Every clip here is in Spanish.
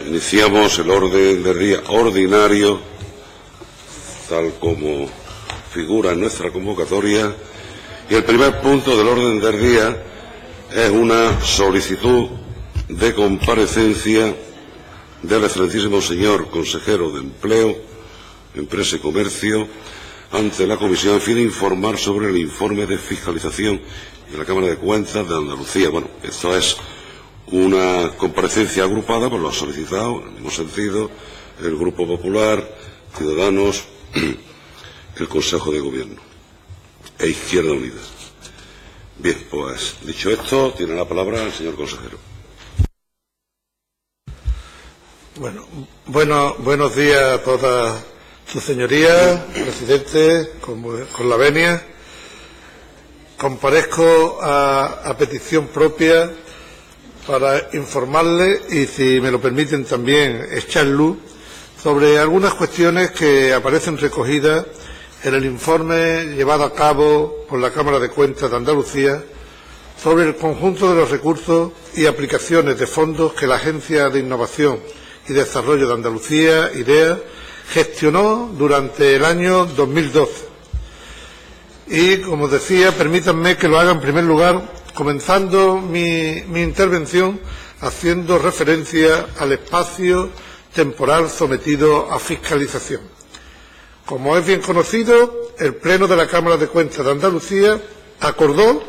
Iniciamos el orden del día ordinario, tal como figura en nuestra convocatoria, y el primer punto del orden del día es una solicitud de comparecencia del excelentísimo señor consejero de Empleo, Empresa y Comercio ante la Comisión a fin de informar sobre el informe de fiscalización de la Cámara de Cuentas de Andalucía. Bueno, esto es una comparecencia agrupada, pues lo ha solicitado, en el mismo sentido, el Grupo Popular, Ciudadanos, el Consejo de Gobierno e Izquierda Unida. Bien, pues dicho esto, tiene la palabra el señor consejero. Buenos días a todas sus señorías, presidente, con la venia. Comparezco a petición propia para informarle y, si me lo permiten, también echar luz sobre algunas cuestiones que aparecen recogidas en el informe llevado a cabo por la Cámara de Cuentas de Andalucía sobre el conjunto de los recursos y aplicaciones de fondos que la Agencia de Innovación y Desarrollo de Andalucía, IDEA, gestionó durante el año 2012. Y, como decía, permítanme que lo haga en primer lugar, comenzando mi intervención haciendo referencia al espacio temporal sometido a fiscalización. Como es bien conocido, el Pleno de la Cámara de Cuentas de Andalucía acordó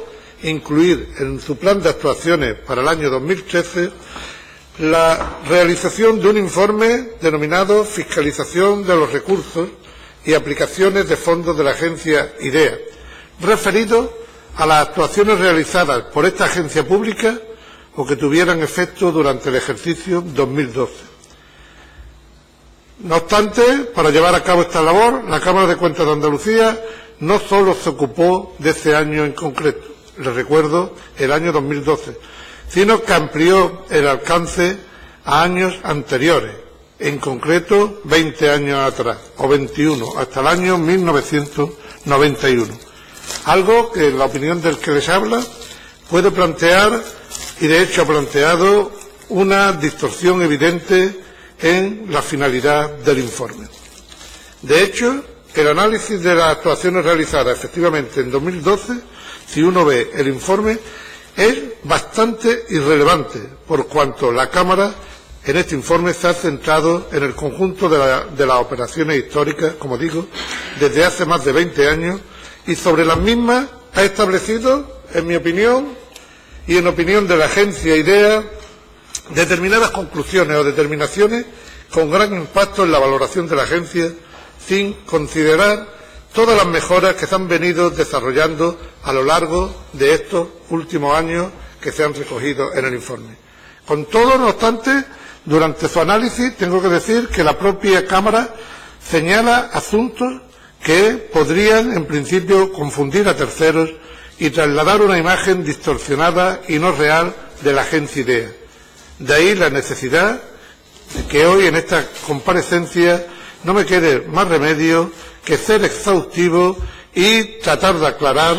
incluir en su plan de actuaciones para el año 2013 la realización de un informe denominado Fiscalización de los recursos y aplicaciones de fondos de la agencia IDEA, referido a las actuaciones realizadas por esta agencia pública o que tuvieran efecto durante el ejercicio 2012. No obstante, para llevar a cabo esta labor, la Cámara de Cuentas de Andalucía no solo se ocupó de ese año en concreto, les recuerdo el año 2012, sino que amplió el alcance a años anteriores, en concreto 20 años atrás, o 21, hasta el año 1991. Algo que, en la opinión del que les habla, puede plantear, y de hecho ha planteado, una distorsión evidente en la finalidad del informe. De hecho, el análisis de las actuaciones realizadas efectivamente en 2012, si uno ve el informe, es bastante irrelevante, por cuanto la Cámara en este informe se ha centrado en el conjunto de las operaciones históricas, como digo, desde hace más de 20 años, y sobre las mismas ha establecido, en mi opinión y en opinión de la agencia IDEA, determinadas conclusiones o determinaciones con gran impacto en la valoración de la agencia, sin considerar todas las mejoras que se han venido desarrollando a lo largo de estos últimos años que se han recogido en el informe. Con todo, no obstante, durante su análisis tengo que decir que la propia Cámara señala asuntos que podrían, en principio, confundir a terceros y trasladar una imagen distorsionada y no real de la agencia IDEA. De ahí la necesidad de que hoy, en esta comparecencia, no me quede más remedio que ser exhaustivo y tratar de aclarar,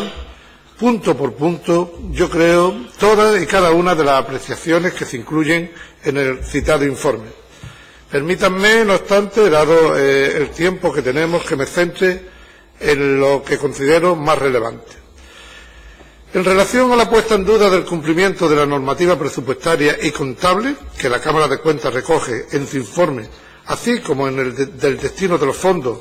punto por punto, yo creo, todas y cada una de las apreciaciones que se incluyen en el citado informe. Permítanme, no obstante, dado el tiempo que tenemos, que me centre en lo que considero más relevante. En relación a la puesta en duda del cumplimiento de la normativa presupuestaria y contable que la Cámara de Cuentas recoge en su informe, así como en el del destino de los fondos,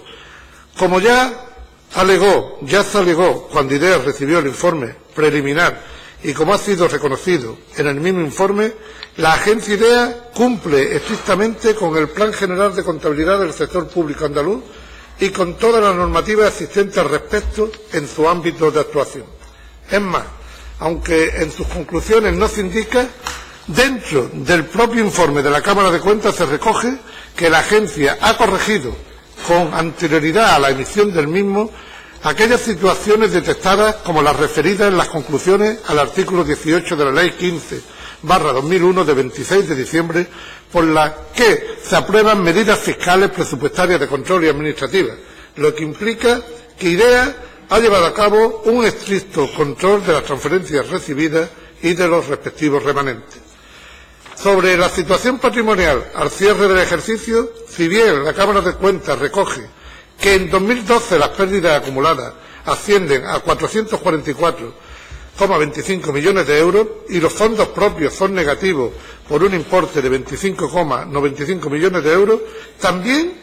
como ya se alegó cuando IDEA recibió el informe preliminar y como ha sido reconocido en el mismo informe, la agencia IDEA cumple estrictamente con el Plan General de Contabilidad del Sector Público Andaluz y con todas las normativas existentes al respecto en su ámbito de actuación. Es más, aunque en sus conclusiones no se indica, dentro del propio informe de la Cámara de Cuentas se recoge que la agencia ha corregido con anterioridad a la emisión del mismo aquellas situaciones detectadas como las referidas en las conclusiones al artículo 18 de la Ley 15/2001 de 26 de diciembre, por la que se aprueban medidas fiscales, presupuestarias, de control y administrativas, lo que implica que IDEA ha llevado a cabo un estricto control de las transferencias recibidas y de los respectivos remanentes. Sobre la situación patrimonial al cierre del ejercicio, si bien la Cámara de Cuentas recoge que en 2012 las pérdidas acumuladas ascienden a 444,25 millones de euros y los fondos propios son negativos por un importe de 25,95 millones de euros, también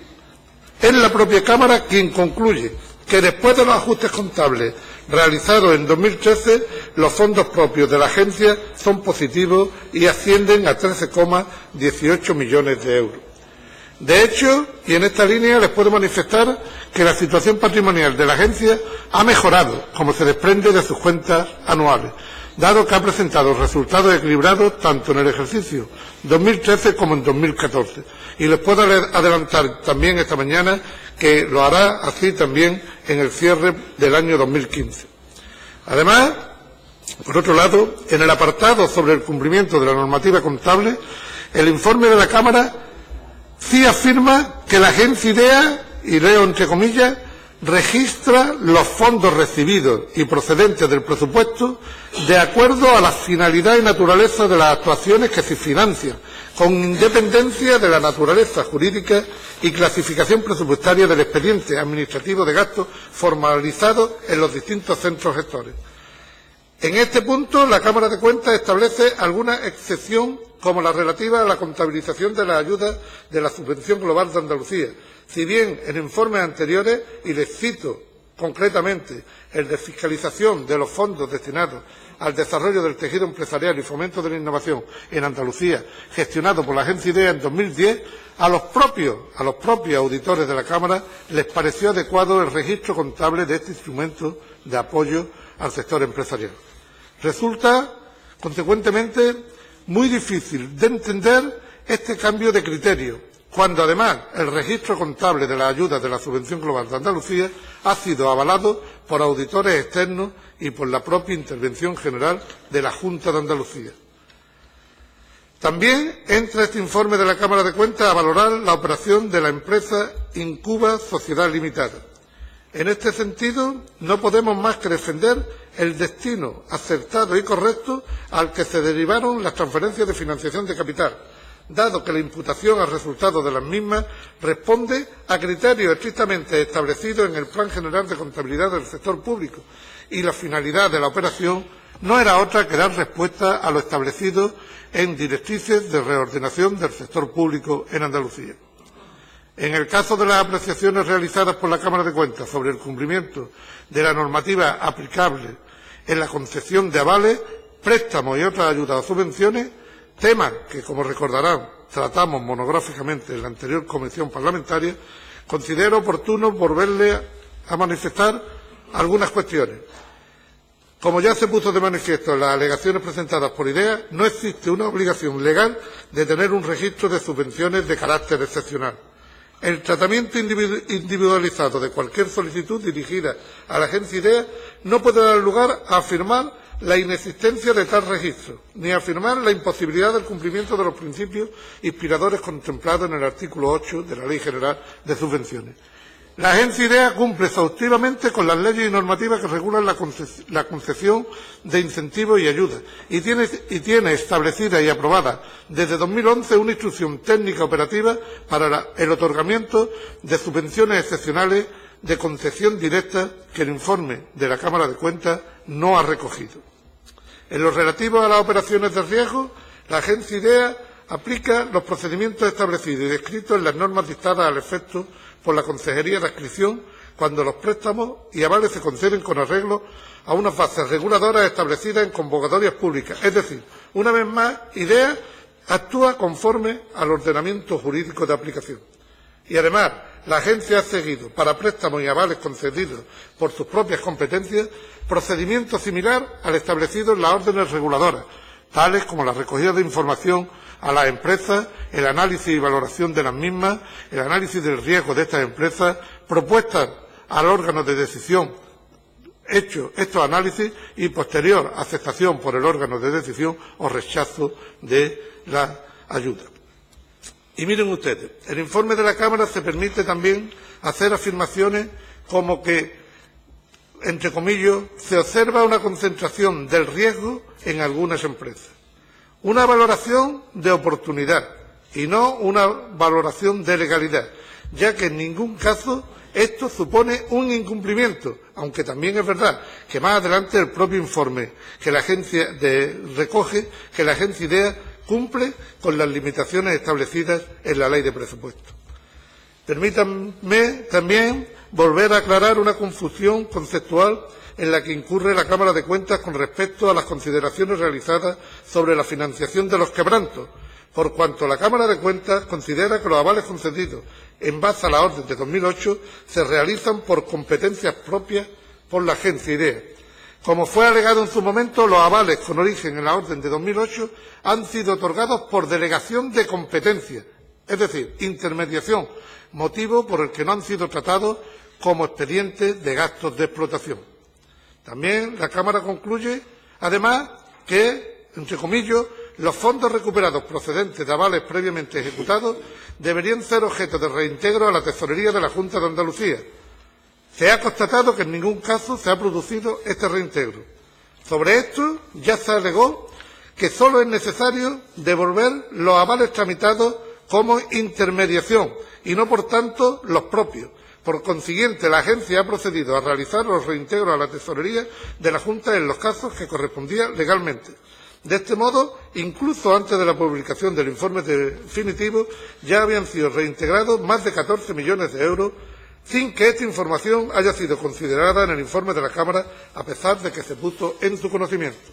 es la propia Cámara quien concluye que después de los ajustes contables realizados en 2013, los fondos propios de la agencia son positivos y ascienden a 13,18 millones de euros. De hecho, y en esta línea les puedo manifestar que la situación patrimonial de la agencia ha mejorado, como se desprende de sus cuentas anuales, dado que ha presentado resultados equilibrados tanto en el ejercicio 2013 como en 2014. Y les puedo adelantar también esta mañana que lo hará así también en el cierre del año 2015. Además, por otro lado, en el apartado sobre el cumplimiento de la normativa contable, el informe de la Cámara sí afirma que la agencia IDEA, y leo entre comillas, registra los fondos recibidos y procedentes del presupuesto de acuerdo a la finalidad y naturaleza de las actuaciones que se financian, con independencia de la naturaleza jurídica y clasificación presupuestaria del expediente administrativo de gastos formalizado en los distintos centros gestores. En este punto, la Cámara de Cuentas establece alguna excepción, como la relativa a la contabilización de las ayudas de la Subvención Global de Andalucía. Si bien en informes anteriores, y les cito concretamente el de fiscalización de los fondos destinados al desarrollo del tejido empresarial y fomento de la innovación en Andalucía, gestionado por la agencia IDEA en 2010, a los propios auditores de la Cámara les pareció adecuado el registro contable de este instrumento de apoyo al sector empresarial. Resulta, consecuentemente, muy difícil de entender este cambio de criterio, cuando además el registro contable de las ayudas de la Subvención Global de Andalucía ha sido avalado por auditores externos y por la propia intervención general de la Junta de Andalucía. También entra este informe de la Cámara de Cuentas a valorar la operación de la empresa Incuba Sociedad Limitada. En este sentido, no podemos más que defender el destino acertado y correcto al que se derivaron las transferencias de financiación de capital, dado que la imputación al resultado de las mismas responde a criterios estrictamente establecidos en el Plan General de Contabilidad del Sector Público, y la finalidad de la operación no era otra que dar respuesta a lo establecido en directrices de reordenación del sector público en Andalucía. En el caso de las apreciaciones realizadas por la Cámara de Cuentas sobre el cumplimiento de la normativa aplicable en la concesión de avales, préstamos y otras ayudas o subvenciones, tema que, como recordarán, tratamos monográficamente en la anterior comisión parlamentaria, considero oportuno volverle a manifestar algunas cuestiones. Como ya se puso de manifiesto en las alegaciones presentadas por IDEA, no existe una obligación legal de tener un registro de subvenciones de carácter excepcional. El tratamiento individualizado de cualquier solicitud dirigida a la agencia IDEA no puede dar lugar a afirmar la inexistencia de tal registro, ni a afirmar la imposibilidad del cumplimiento de los principios inspiradores contemplados en el artículo 8 de la Ley General de Subvenciones. La agencia IDEA cumple exhaustivamente con las leyes y normativas que regulan la concesión de incentivos y ayudas y tiene establecida y aprobada desde 2011 una instrucción técnica operativa para el otorgamiento de subvenciones excepcionales de concesión directa que el informe de la Cámara de Cuentas no ha recogido. En lo relativo a las operaciones de riesgo, la agencia IDEA aplica los procedimientos establecidos y descritos en las normas dictadas al efecto por la Consejería de Adscripción cuando los préstamos y avales se conceden con arreglo a unas bases reguladoras establecidas en convocatorias públicas. Es decir, una vez más, IDEA actúa conforme al ordenamiento jurídico de aplicación. Y además, la agencia ha seguido, para préstamos y avales concedidos por sus propias competencias, procedimientos similares al establecido en las órdenes reguladoras, tales como la recogida de información a las empresas, el análisis y valoración de las mismas, el análisis del riesgo de estas empresas, propuestas al órgano de decisión, hecho estos análisis y posterior aceptación por el órgano de decisión o rechazo de la ayuda. Y miren ustedes, el informe de la Cámara se permite también hacer afirmaciones como que, entre comillas, se observa una concentración del riesgo en algunas empresas. una valoración de oportunidad y no una valoración de legalidad, ya que en ningún caso esto supone un incumplimiento, aunque también es verdad que más adelante el propio informe que la agencia recoge que la agencia IDEA cumple con las limitaciones establecidas en la Ley de Presupuestos. Permítanme también volver a aclarar una confusión conceptual en la que incurre la Cámara de Cuentas con respecto a las consideraciones realizadas sobre la financiación de los quebrantos, por cuanto la Cámara de Cuentas considera que los avales concedidos en base a la orden de 2008 se realizan por competencias propias por la agencia IDEA. Como fue alegado en su momento, los avales con origen en la orden de 2008 han sido otorgados por delegación de competencia, es decir, intermediación, motivo por el que no han sido tratados como expedientes de gastos de explotación. También la Cámara concluye, además, que, entre comillas, los fondos recuperados procedentes de avales previamente ejecutados deberían ser objeto de reintegro a la Tesorería de la Junta de Andalucía. Se ha constatado que en ningún caso se ha producido este reintegro. Sobre esto ya se alegó que solo es necesario devolver los avales tramitados como intermediación y no, por tanto, los propios. Por consiguiente, la agencia ha procedido a realizar los reintegros a la Tesorería de la Junta en los casos que correspondían legalmente. De este modo, incluso antes de la publicación del informe definitivo, ya habían sido reintegrados más de 14 millones de euros, sin que esta información haya sido considerada en el informe de la Cámara, a pesar de que se puso en su conocimiento.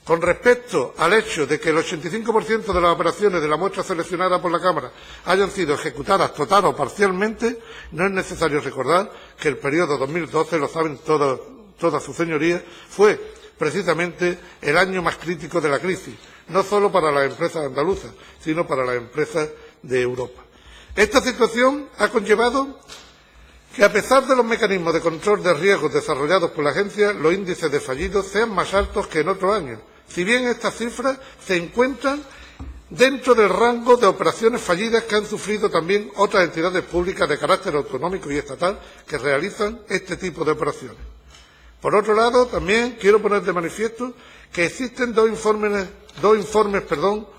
Con respecto al hecho de que el 85% de las operaciones de la muestra seleccionada por la Cámara hayan sido ejecutadas total o parcialmente, no es necesario recordar que el periodo 2012, lo saben todas sus señorías, fue precisamente el año más crítico de la crisis, no solo para las empresas andaluzas, sino para las empresas de Europa. Esta situación ha conllevado que, a pesar de los mecanismos de control de riesgos desarrollados por la agencia, los índices de fallidos sean más altos que en otros años, si bien estas cifras se encuentran dentro del rango de operaciones fallidas que han sufrido también otras entidades públicas de carácter autonómico y estatal que realizan este tipo de operaciones. Por otro lado, también quiero poner de manifiesto que existen dos informes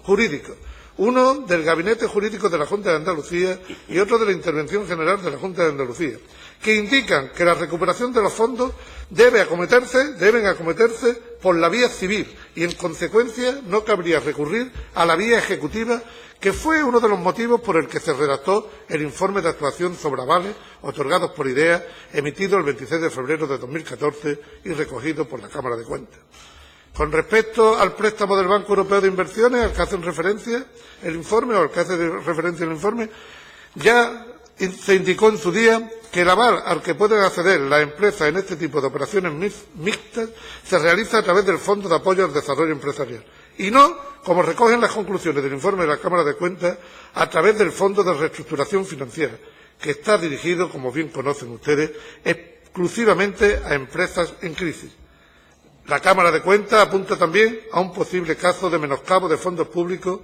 jurídicos, uno del Gabinete Jurídico de la Junta de Andalucía y otro de la Intervención General de la Junta de Andalucía, que indican que la recuperación de los fondos deben acometerse por la vía civil y, en consecuencia, no cabría recurrir a la vía ejecutiva, que fue uno de los motivos por el que se redactó el informe de actuación sobre avales otorgados por IDEA, emitido el 26 de febrero de 2014 y recogido por la Cámara de Cuentas. Con respecto al préstamo del Banco Europeo de Inversiones, al que hacen referencia el informe, o al que hace referencia el informe, ya se indicó en su día que el aval al que pueden acceder las empresas en este tipo de operaciones mixtas se realiza a través del Fondo de Apoyo al Desarrollo Empresarial y no, como recogen las conclusiones del informe de la Cámara de Cuentas, a través del Fondo de Reestructuración Financiera, que está dirigido, como bien conocen ustedes, exclusivamente a empresas en crisis. La Cámara de Cuentas apunta también a un posible caso de menoscabo de fondos públicos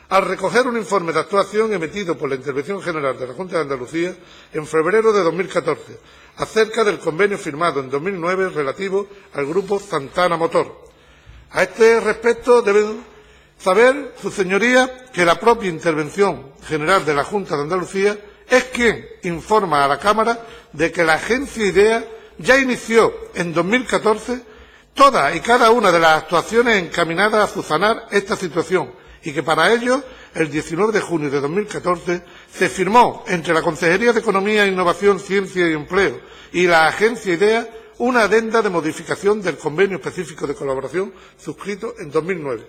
al recoger un informe de actuación emitido por la Intervención General de la Junta de Andalucía en febrero de 2014, acerca del convenio firmado en 2009 relativo al Grupo Santana Motor. A este respecto deben saber, sus señorías, que la propia Intervención General de la Junta de Andalucía es quien informa a la Cámara de que la agencia IDEA ya inició en 2014 todas y cada una de las actuaciones encaminadas a subsanar esta situación y que para ello, el 19 de junio de 2014, se firmó entre la Consejería de Economía, Innovación, Ciencia y Empleo y la agencia IDEA una adenda de modificación del convenio específico de colaboración suscrito en 2009.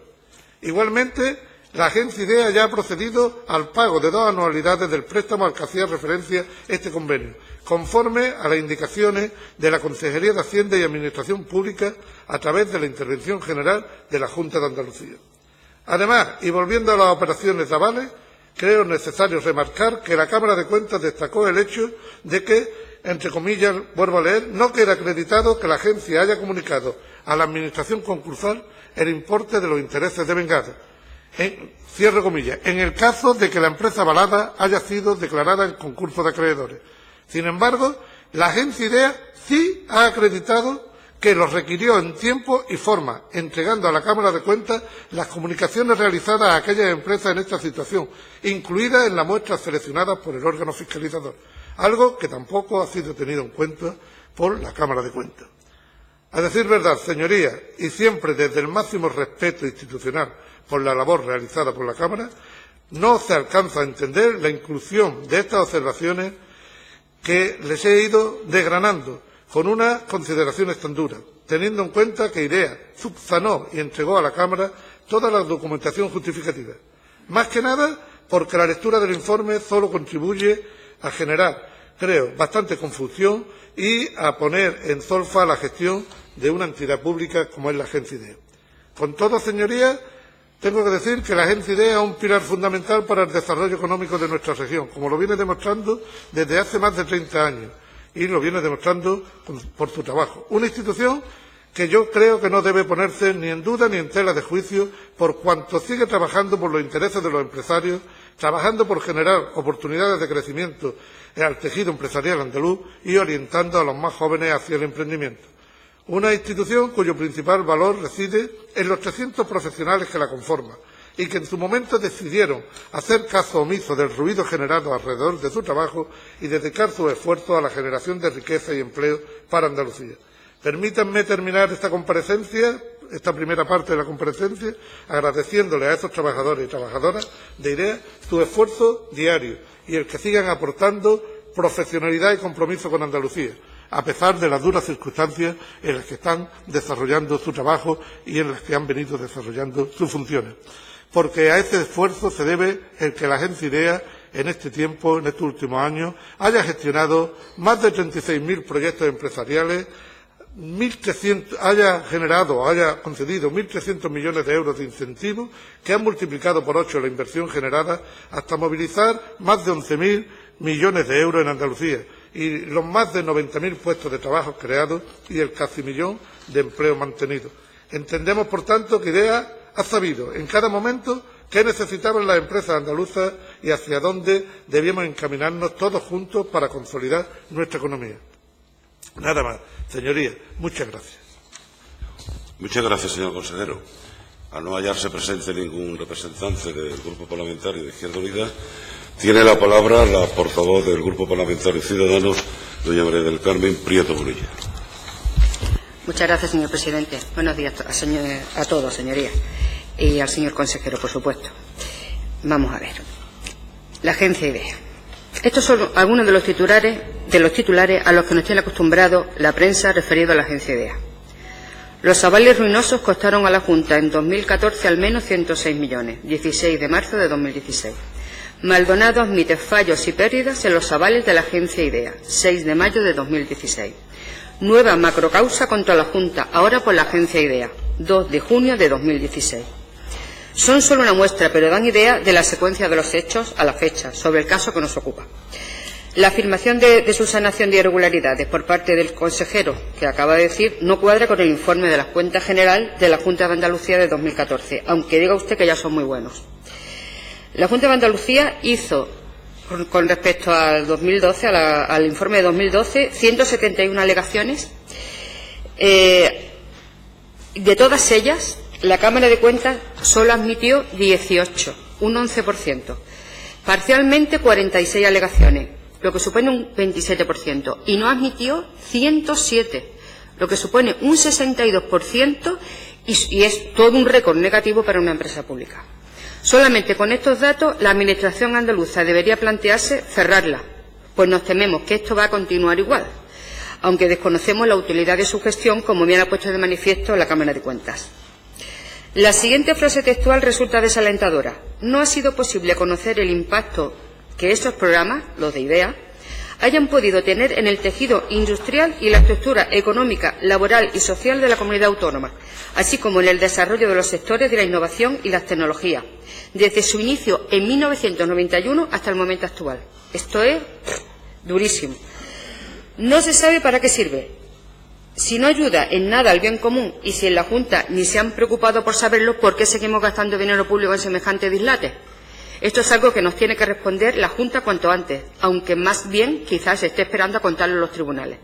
Igualmente, la agencia IDEA ya ha procedido al pago de 2 anualidades del préstamo al que hacía referencia este convenio, conforme a las indicaciones de la Consejería de Hacienda y Administración Pública a través de la Intervención General de la Junta de Andalucía. Además, y volviendo a las operaciones de avales, creo necesario remarcar que la Cámara de Cuentas destacó el hecho de que, entre comillas, vuelvo a leer, no queda acreditado que la agencia haya comunicado a la Administración concursal el importe de los intereses devengados, cierre comillas, en el caso de que la empresa avalada haya sido declarada en concurso de acreedores. Sin embargo, la agencia IDEA sí ha acreditado que los requirió en tiempo y forma, entregando a la Cámara de Cuentas las comunicaciones realizadas a aquellas empresas en esta situación, incluidas en la muestra seleccionada por el órgano fiscalizador, algo que tampoco ha sido tenido en cuenta por la Cámara de Cuentas. A decir verdad, señorías, y siempre desde el máximo respeto institucional por la labor realizada por la Cámara, no se alcanza a entender la inclusión de estas observaciones que les he ido desgranando con unas consideraciones tan duras, teniendo en cuenta que IDEA subsanó y entregó a la Cámara toda la documentación justificativa. Más que nada porque la lectura del informe solo contribuye a generar, creo, bastante confusión y a poner en solfa la gestión de una entidad pública como es la Agencia IDEA. Con todo, señorías, tengo que decir que la Agencia IDEA es un pilar fundamental para el desarrollo económico de nuestra región, como lo viene demostrando desde hace más de 30 años, y lo viene demostrando por su trabajo. Una institución que yo creo que no debe ponerse ni en duda ni en tela de juicio por cuanto sigue trabajando por los intereses de los empresarios, trabajando por generar oportunidades de crecimiento al tejido empresarial andaluz y orientando a los más jóvenes hacia el emprendimiento. Una institución cuyo principal valor reside en los 300 profesionales que la conforman y que en su momento decidieron hacer caso omiso del ruido generado alrededor de su trabajo y dedicar sus esfuerzos a la generación de riqueza y empleo para Andalucía. Permítanme terminar esta comparecencia, esta primera parte de la comparecencia, agradeciéndole a esos trabajadores y trabajadoras de IDEA su esfuerzo diario y el que sigan aportando profesionalidad y compromiso con Andalucía, a pesar de las duras circunstancias en las que están desarrollando su trabajo y en las que han venido desarrollando sus funciones. Porque a ese esfuerzo se debe el que la Agencia IDEA, en este tiempo, en estos últimos años, haya gestionado más de 36.000 proyectos empresariales, haya concedido 1.300 millones de euros de incentivos, que han multiplicado por 8 la inversión generada, hasta movilizar más de 11.000 millones de euros en Andalucía, y los más de 90.000 puestos de trabajo creados y el casi millón de empleos mantenidos. Entendemos, por tanto, que IDEA ha sabido en cada momento qué necesitaban las empresas andaluzas y hacia dónde debíamos encaminarnos todos juntos para consolidar nuestra economía. Nada más. Señorías, muchas gracias. Muchas gracias, señor consejero. Al no hallarse presente ningún representante del Grupo Parlamentario de Izquierda Unida, tiene la palabra la portavoz del Grupo Parlamentario Ciudadanos, doña María del Carmen Prieto Bonilla. Muchas gracias, señor presidente. Buenos días a todos, señorías, y al señor consejero, por supuesto. Vamos a ver. La Agencia IDEA. Estos son algunos de los titulares a los que nos tiene acostumbrado la prensa referido a la Agencia IDEA. Los avales ruinosos costaron a la Junta en 2014 al menos 106 millones, 16 de marzo de 2016. Maldonado admite fallos y pérdidas en los avales de la Agencia IDEA, 6 de mayo de 2016. Nueva macrocausa contra la Junta, ahora por la Agencia IDEA, 2 de junio de 2016. Son solo una muestra, pero dan idea de la secuencia de los hechos a la fecha, sobre el caso que nos ocupa. La afirmación de subsanación de irregularidades por parte del consejero, que acaba de decir, no cuadra con el informe de la Cuenta General de la Junta de Andalucía de 2014, aunque diga usted que ya son muy buenos. La Junta de Andalucía hizo, con respecto al 2012, al informe de 2012, 171 alegaciones. De todas ellas, la Cámara de Cuentas solo admitió 18, un 11%. Parcialmente 46 alegaciones, lo que supone un 27%, y no admitió 107, lo que supone un 62%, y es todo un récord negativo para una empresa pública. Solamente con estos datos, la Administración andaluza debería plantearse cerrarla, pues nos tememos que esto va a continuar igual, aunque desconocemos la utilidad de su gestión, como bien ha puesto de manifiesto la Cámara de Cuentas. La siguiente frase textual resulta desalentadora. No ha sido posible conocer el impacto que estos programas, los de IDEA, hayan podido tener en el tejido industrial y la estructura económica, laboral y social de la comunidad autónoma, así como en el desarrollo de los sectores de la innovación y las tecnologías, desde su inicio en 1991 hasta el momento actual. Esto es durísimo. No se sabe para qué sirve. Si no ayuda en nada al bien común y si en la Junta ni se han preocupado por saberlo, ¿por qué seguimos gastando dinero público en semejante dislate? Esto es algo que nos tiene que responder la Junta cuanto antes, aunque más bien quizás se esté esperando a contarlo en los tribunales.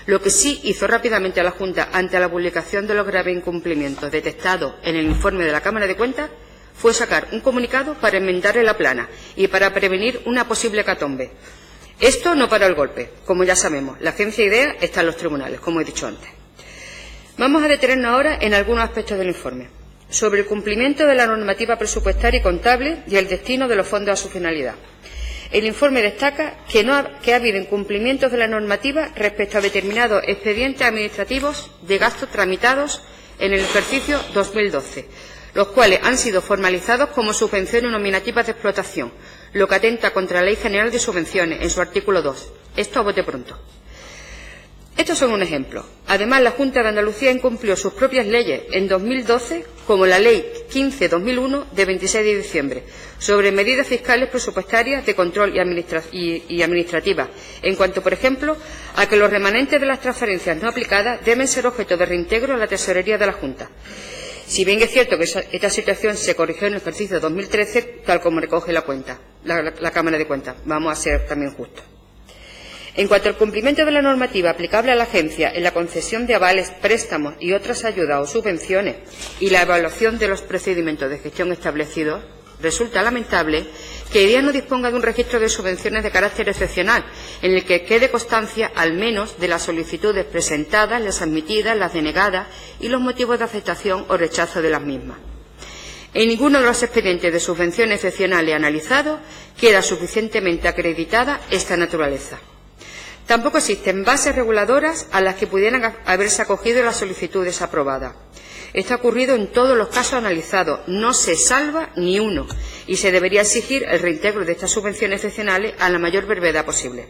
Lo que sí hizo rápidamente la Junta ante la publicación de los graves incumplimientos detectados en el informe de la Cámara de Cuentas fue sacar un comunicado para enmendarle la plana y para prevenir una posible hecatombe. Esto no paró el golpe. Como ya sabemos, la agencia IDEA está en los tribunales, como he dicho antes. Vamos a detenernos ahora en algunos aspectos del informe. Sobre el cumplimiento de la normativa presupuestaria y contable y el destino de los fondos a su finalidad. El informe destaca que ha habido incumplimientos de la normativa respecto a determinados expedientes administrativos de gastos tramitados en el ejercicio 2012, los cuales han sido formalizados como subvenciones nominativas de explotación, lo que atenta contra la Ley General de Subvenciones en su artículo 2. Esto a bote pronto. Estos son un ejemplo. Además, la Junta de Andalucía incumplió sus propias leyes en 2012, como la Ley 15/2001 de 26 de diciembre, sobre medidas fiscales presupuestarias de control y administrativas, en cuanto, por ejemplo, a que los remanentes de las transferencias no aplicadas deben ser objeto de reintegro a la tesorería de la Junta. Si bien es cierto que esta situación se corrigió en el ejercicio 2013, tal como recoge la Cámara de Cuentas. Vamos a ser también justos. En cuanto al cumplimiento de la normativa aplicable a la agencia en la concesión de avales, préstamos y otras ayudas o subvenciones y la evaluación de los procedimientos de gestión establecidos, resulta lamentable que IDEA no disponga de un registro de subvenciones de carácter excepcional, en el que quede constancia al menos de las solicitudes presentadas, las admitidas, las denegadas y los motivos de aceptación o rechazo de las mismas. En ninguno de los expedientes de subvenciones excepcionales analizados queda suficientemente acreditada esta naturaleza. Tampoco existen bases reguladoras a las que pudieran haberse acogido las solicitudes aprobadas. Esto ha ocurrido en todos los casos analizados, no se salva ni uno, y se debería exigir el reintegro de estas subvenciones excepcionales a la mayor brevedad posible.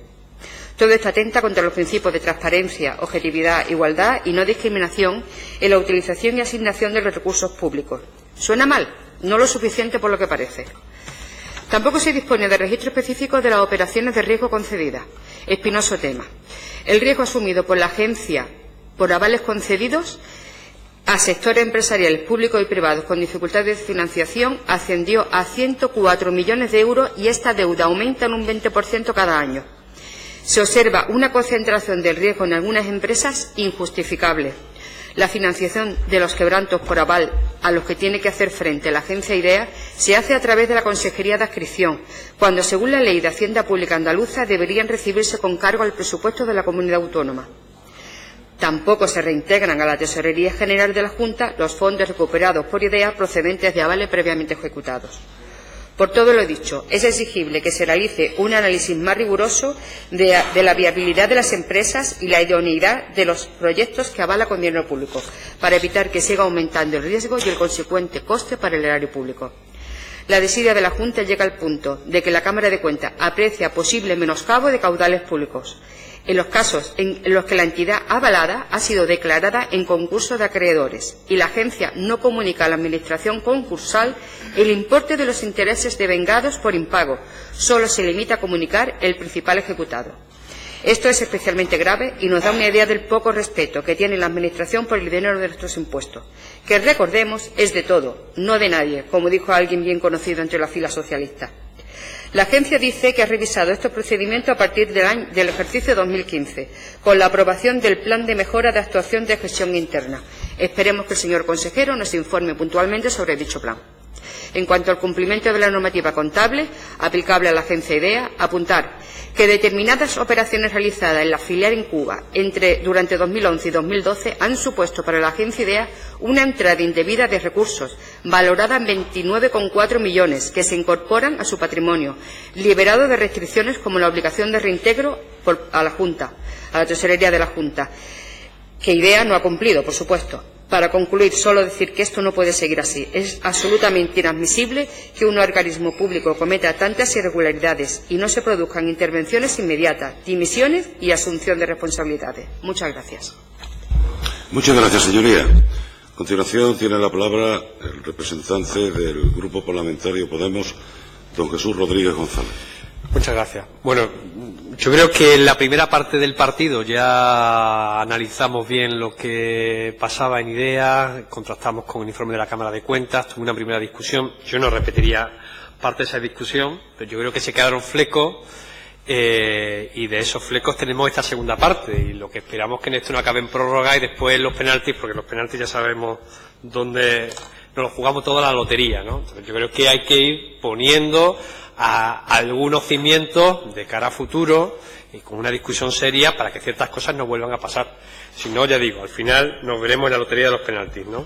Todo esto atenta contra los principios de transparencia, objetividad, igualdad y no discriminación en la utilización y asignación de los recursos públicos. ¿Suena mal? No lo suficiente por lo que parece. Tampoco se dispone de registro específico de las operaciones de riesgo concedidas. Espinoso tema. El riesgo asumido por la agencia por avales concedidos a sectores empresariales públicos y privados con dificultades de financiación ascendió a 104 millones de euros y esta deuda aumenta en un 20% cada año. Se observa una concentración del riesgo en algunas empresas injustificable. La financiación de los quebrantos por aval a los que tiene que hacer frente la agencia IDEA se hace a través de la Consejería de Adscripción, cuando, según la Ley de Hacienda Pública Andaluza, deberían recibirse con cargo al presupuesto de la comunidad autónoma. Tampoco se reintegran a la Tesorería General de la Junta los fondos recuperados por IDEA procedentes de avales previamente ejecutados. Por todo lo dicho, es exigible que se realice un análisis más riguroso de la viabilidad de las empresas y la idoneidad de los proyectos que avala con dinero público, para evitar que siga aumentando el riesgo y el consecuente coste para el erario público. La desidia de la Junta llega al punto de que la Cámara de Cuentas aprecia posible menoscabo de caudales públicos, en los casos en los que la entidad avalada ha sido declarada en concurso de acreedores y la agencia no comunica a la Administración concursal el importe de los intereses devengados por impago, solo se limita a comunicar el principal ejecutado. Esto es especialmente grave y nos da una idea del poco respeto que tiene la Administración por el dinero de nuestros impuestos, que, recordemos, es de todo, no de nadie, como dijo alguien bien conocido entre las filas socialistas. La agencia dice que ha revisado estos procedimientos a partir del ejercicio 2015, con la aprobación del Plan de Mejora de Actuación de Gestión Interna. Esperemos que el señor consejero nos informe puntualmente sobre dicho plan. En cuanto al cumplimiento de la normativa contable aplicable a la agencia IDEA, apuntar que determinadas operaciones realizadas en la filial en Cuba durante 2011 y 2012 han supuesto para la agencia IDEA una entrada indebida de recursos valorada en 29,4 millones que se incorporan a su patrimonio, liberado de restricciones como la obligación de reintegro a la Junta, a la tesorería de la Junta, que IDEA no ha cumplido, por supuesto. Para concluir, solo decir que esto no puede seguir así. Es absolutamente inadmisible que un organismo público cometa tantas irregularidades y no se produzcan intervenciones inmediatas, dimisiones y asunción de responsabilidades. Muchas gracias. Muchas gracias, señoría. A continuación tiene la palabra el representante del Grupo Parlamentario Podemos, don Jesús Rodríguez González. Muchas gracias. Bueno, yo creo que en la primera parte del partido ya analizamos bien lo que pasaba en IDEA, contrastamos con el informe de la Cámara de Cuentas, tuve una primera discusión. Yo no repetiría parte de esa discusión, pero yo creo que se quedaron flecos y de esos flecos tenemos esta segunda parte, y lo que esperamos que en esto no acabe en prórroga y después los penaltis, porque los penaltis ya sabemos dónde nos lo jugamos toda la lotería, ¿no? Entonces yo creo que hay que ir poniendo a algunos cimientos de cara a futuro y con una discusión seria para que ciertas cosas no vuelvan a pasar. Si no, ya digo, al final nos veremos en la lotería de los penaltis, ¿no?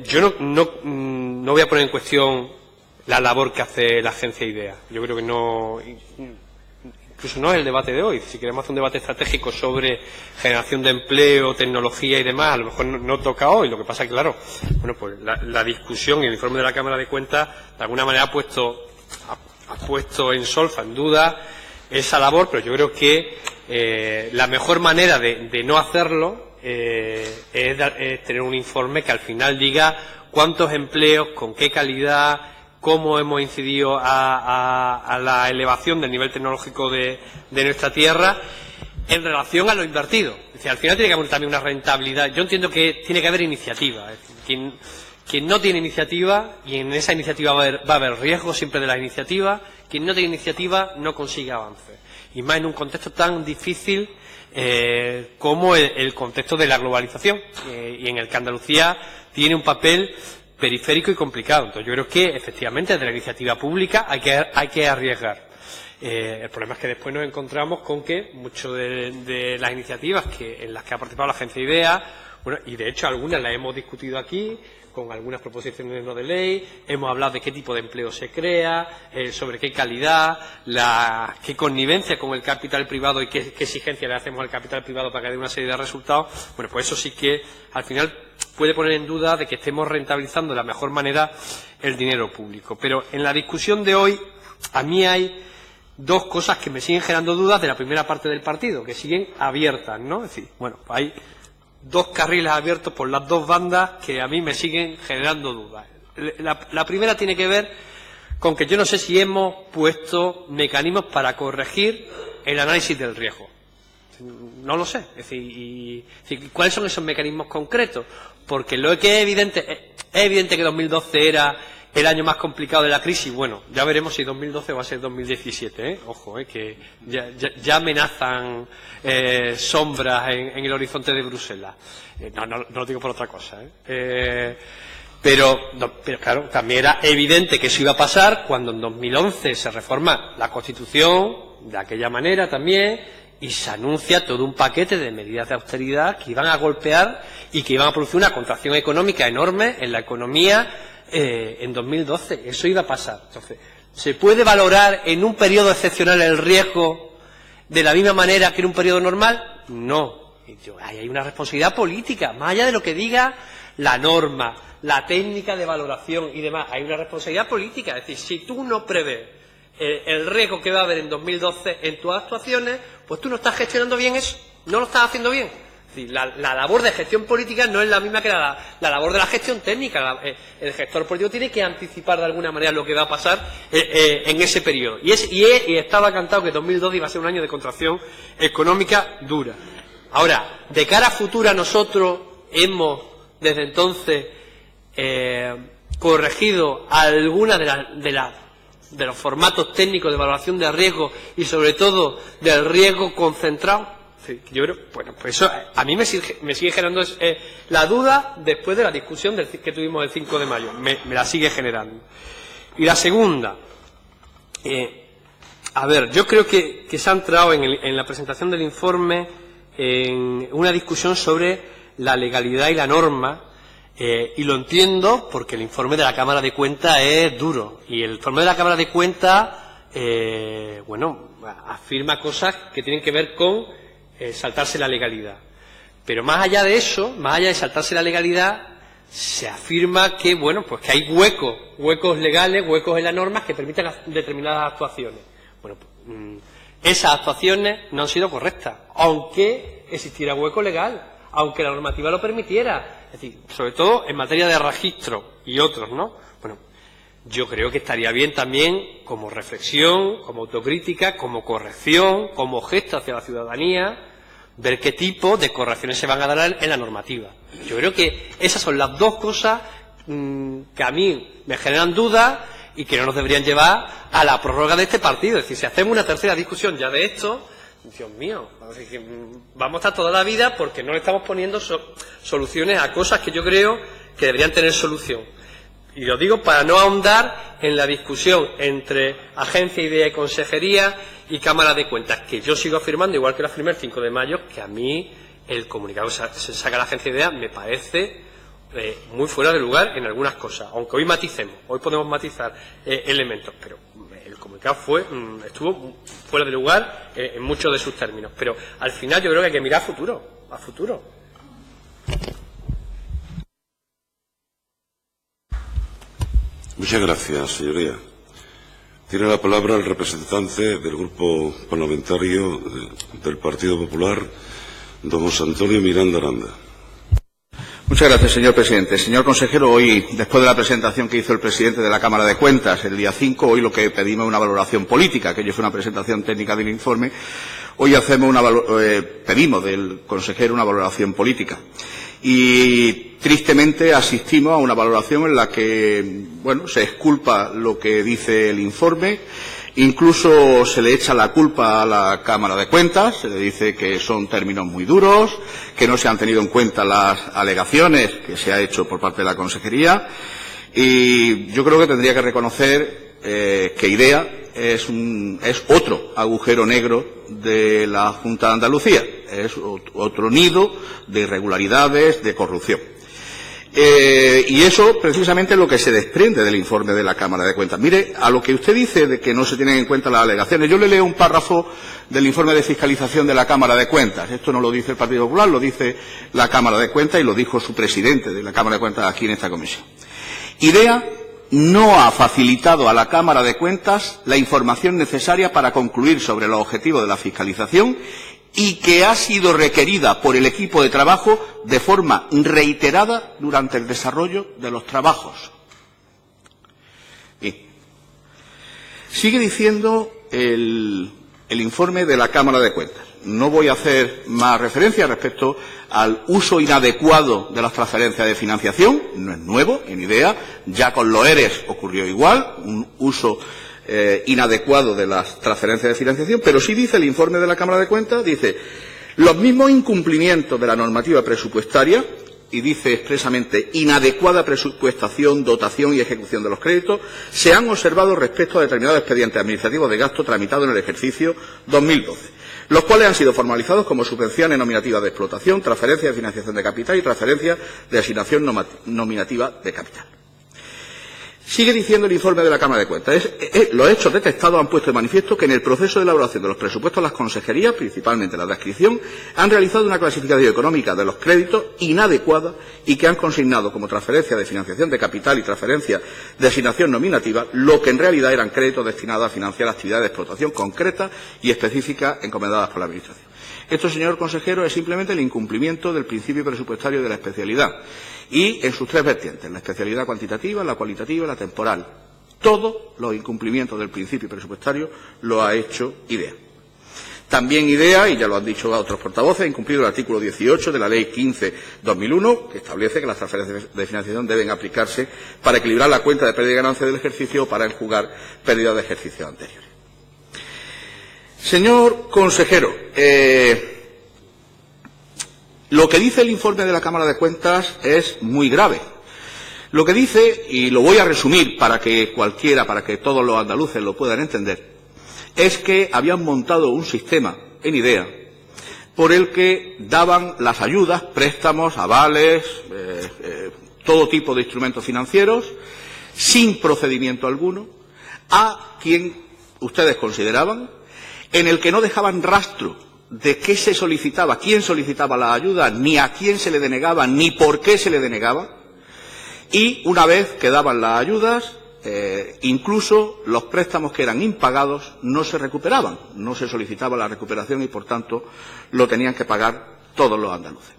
Yo no voy a poner en cuestión la labor que hace la agencia IDEA. Yo creo que no, incluso no es el debate de hoy. Si queremos hacer un debate estratégico sobre generación de empleo, tecnología y demás, a lo mejor no toca hoy. Lo que pasa es que, claro, bueno, pues la discusión y el informe de la Cámara de Cuentas de alguna manera ha puesto en solfa, en duda, esa labor, pero yo creo que la mejor manera de no hacerlo es tener un informe que al final diga cuántos empleos, con qué calidad, cómo hemos incidido a la elevación del nivel tecnológico de nuestra tierra en relación a lo invertido. Es decir, al final tiene que haber también una rentabilidad. Yo entiendo que tiene que haber iniciativa. Es decir, quien no tiene iniciativa, y en esa iniciativa va a haber riesgo siempre de la iniciativa, quien no tiene iniciativa no consigue avance. Y más en un contexto tan difícil como el contexto de la globalización, y en el que Andalucía tiene un papel periférico y complicado. Entonces yo creo que efectivamente desde la iniciativa pública hay que arriesgar. El problema es que después nos encontramos con que muchas de las iniciativas en las que ha participado la agencia IDEA, bueno, y de hecho algunas las hemos discutido aquí, con algunas proposiciones no de ley, hemos hablado de qué tipo de empleo se crea, sobre qué calidad, qué connivencia con el capital privado y qué exigencia le hacemos al capital privado para que dé una serie de resultados. Bueno, pues eso sí que al final puede poner en duda de que estemos rentabilizando de la mejor manera el dinero público. Pero en la discusión de hoy, a mí hay dos cosas que me siguen generando dudas de la primera parte del partido, que siguen abiertas, ¿no? Es decir, bueno, hay dos carriles abiertos por las dos bandas que a mí me siguen generando dudas. La primera tiene que ver con que yo no sé si hemos puesto mecanismos para corregir el análisis del riesgo. No lo sé. Es decir, ¿cuáles son esos mecanismos concretos? Porque lo que es evidente que 2012 era el año más complicado de la crisis. Bueno, ya veremos si 2012 va a ser 2017, ¿eh? Ojo, que ya amenazan sombras en el horizonte de Bruselas. No lo digo por otra cosa, pero claro, también era evidente que eso iba a pasar cuando en 2011 se reforma la Constitución de aquella manera también, y se anuncia todo un paquete de medidas de austeridad que iban a golpear y que iban a producir una contracción económica enorme en la economía en 2012. Eso iba a pasar. Entonces, ¿se puede valorar en un periodo excepcional el riesgo de la misma manera que en un periodo normal? No. Hay una responsabilidad política, más allá de lo que diga la norma, la técnica de valoración y demás. Hay una responsabilidad política. Es decir, si tú no prevés el riesgo que va a haber en 2012 en tus actuaciones, pues tú no estás gestionando bien eso, no lo estás haciendo bien. Es decir, la labor de gestión política no es la misma que la labor de la gestión técnica. El gestor político tiene que anticipar de alguna manera lo que va a pasar en ese periodo. Y estaba cantado que 2012 iba a ser un año de contracción económica dura. Ahora, de cara a futura, nosotros hemos desde entonces corregido algunas de los formatos técnicos de valoración de riesgo y sobre todo del riesgo concentrado. Sí, yo creo, bueno, pues eso a mí me sigue generando la duda después de la discusión que tuvimos el 5 de mayo, me la sigue generando. Y la segunda, yo creo que se ha entrado en la presentación del informe en una discusión sobre la legalidad y la norma. Y lo entiendo porque el informe de la Cámara de Cuentas es duro. Y el informe de la Cámara de Cuentas, afirma cosas que tienen que ver con saltarse la legalidad. Pero más allá de eso, más allá de saltarse la legalidad, se afirma que, pues que hay huecos legales, huecos en las normas que permiten determinadas actuaciones. Bueno, esas actuaciones no han sido correctas, aunque existiera hueco legal, aunque la normativa lo permitiera. Es decir, sobre todo en materia de registro y otros, ¿no? Bueno, yo creo que estaría bien también como reflexión, como autocrítica, como corrección, como gesto hacia la ciudadanía, ver qué tipo de correcciones se van a dar en la normativa. Yo creo que esas son las dos cosas que a mí me generan dudas y que no nos deberían llevar a la prórroga de este partido. Es decir, si hacemos una tercera discusión ya de esto, Dios mío, vamos a estar toda la vida porque no le estamos poniendo soluciones a cosas que yo creo que deberían tener solución. Y lo digo para no ahondar en la discusión entre Agencia, IDEA y Consejería y Cámara de Cuentas, que yo sigo afirmando, igual que lo afirmé el 5 de mayo, que a mí el comunicado que se saca la Agencia IDEA me parece muy fuera de lugar en algunas cosas, aunque hoy maticemos, hoy podemos matizar elementos, pero el comunicado estuvo fuera de lugar en muchos de sus términos. Pero al final yo creo que hay que mirar a futuro. Muchas gracias, señoría. Tiene la palabra el representante del Grupo Parlamentario del Partido Popular, don José Antonio Miranda Aranda. Muchas gracias, señor presidente. Señor consejero, hoy, después de la presentación que hizo el presidente de la Cámara de Cuentas el día 5, hoy lo que pedimos es una valoración política, aquello fue una presentación técnica del informe. Hoy pedimos del consejero una valoración política. Y tristemente asistimos a una valoración en la que, se exculpa lo que dice el informe, incluso se le echa la culpa a la Cámara de Cuentas, se le dice que son términos muy duros, que no se han tenido en cuenta las alegaciones que se ha hecho por parte de la Consejería, y yo creo que tendría que reconocer que IDEA es otro agujero negro de la Junta de Andalucía, es otro nido de irregularidades, de corrupción. Y eso precisamente es lo que se desprende del informe de la Cámara de Cuentas. Mire, a lo que usted dice de que no se tienen en cuenta las alegaciones, yo le leo un párrafo del informe de fiscalización de la Cámara de Cuentas. Esto no lo dice el Partido Popular, lo dice la Cámara de Cuentas y lo dijo su presidente de la Cámara de Cuentas aquí en esta comisión. IDEA no ha facilitado a la Cámara de Cuentas la información necesaria para concluir sobre los objetivos de la fiscalización y que ha sido requerida por el equipo de trabajo de forma reiterada durante el desarrollo de los trabajos. Bien. Sigue diciendo el informe de la Cámara de Cuentas. No voy a hacer más referencia respecto al uso inadecuado de las transferencias de financiación, no es nuevo en IDEA, ya con los ERES ocurrió igual, un uso inadecuado de las transferencias de financiación, pero sí dice el informe de la Cámara de Cuentas, dice, los mismos incumplimientos de la normativa presupuestaria, y dice expresamente, inadecuada presupuestación, dotación y ejecución de los créditos, se han observado respecto a determinados expedientes administrativos de gasto tramitados en el ejercicio 2012, los cuales han sido formalizados como subvenciones nominativas de explotación, transferencias de financiación de capital y transferencias de asignación nominativa de capital. Sigue diciendo el informe de la Cámara de Cuentas. Los hechos detectados han puesto de manifiesto que en el proceso de elaboración de los presupuestos las consejerías, principalmente las de adscripción, han realizado una clasificación económica de los créditos inadecuada y que han consignado como transferencia de financiación de capital y transferencia de asignación nominativa lo que en realidad eran créditos destinados a financiar actividades de explotación concretas y específicas encomendadas por la Administración. Esto, señor consejero, es simplemente el incumplimiento del principio presupuestario de la especialidad y en sus tres vertientes, la especialidad cuantitativa, la cualitativa y la temporal. Todos los incumplimientos del principio presupuestario lo ha hecho IDEA. También IDEA, y ya lo han dicho otros portavoces, ha incumplido el artículo 18 de la Ley 15/2001, que establece que las transferencias de financiación deben aplicarse para equilibrar la cuenta de pérdida y ganancia del ejercicio o para enjugar pérdidas de ejercicios anteriores. Señor consejero, lo que dice el informe de la Cámara de Cuentas es muy grave. Lo que dice, y lo voy a resumir para que todos los andaluces lo puedan entender, es que habían montado un sistema en IDEA por el que daban las ayudas, préstamos, avales, todo tipo de instrumentos financieros, sin procedimiento alguno, a quien ustedes consideraban, en el que no dejaban rastro de qué se solicitaba, quién solicitaba la ayuda, ni a quién se le denegaba, ni por qué se le denegaba, y una vez que daban las ayudas, incluso los préstamos que eran impagados no se recuperaban, no se solicitaba la recuperación y, por tanto, lo tenían que pagar todos los andaluces.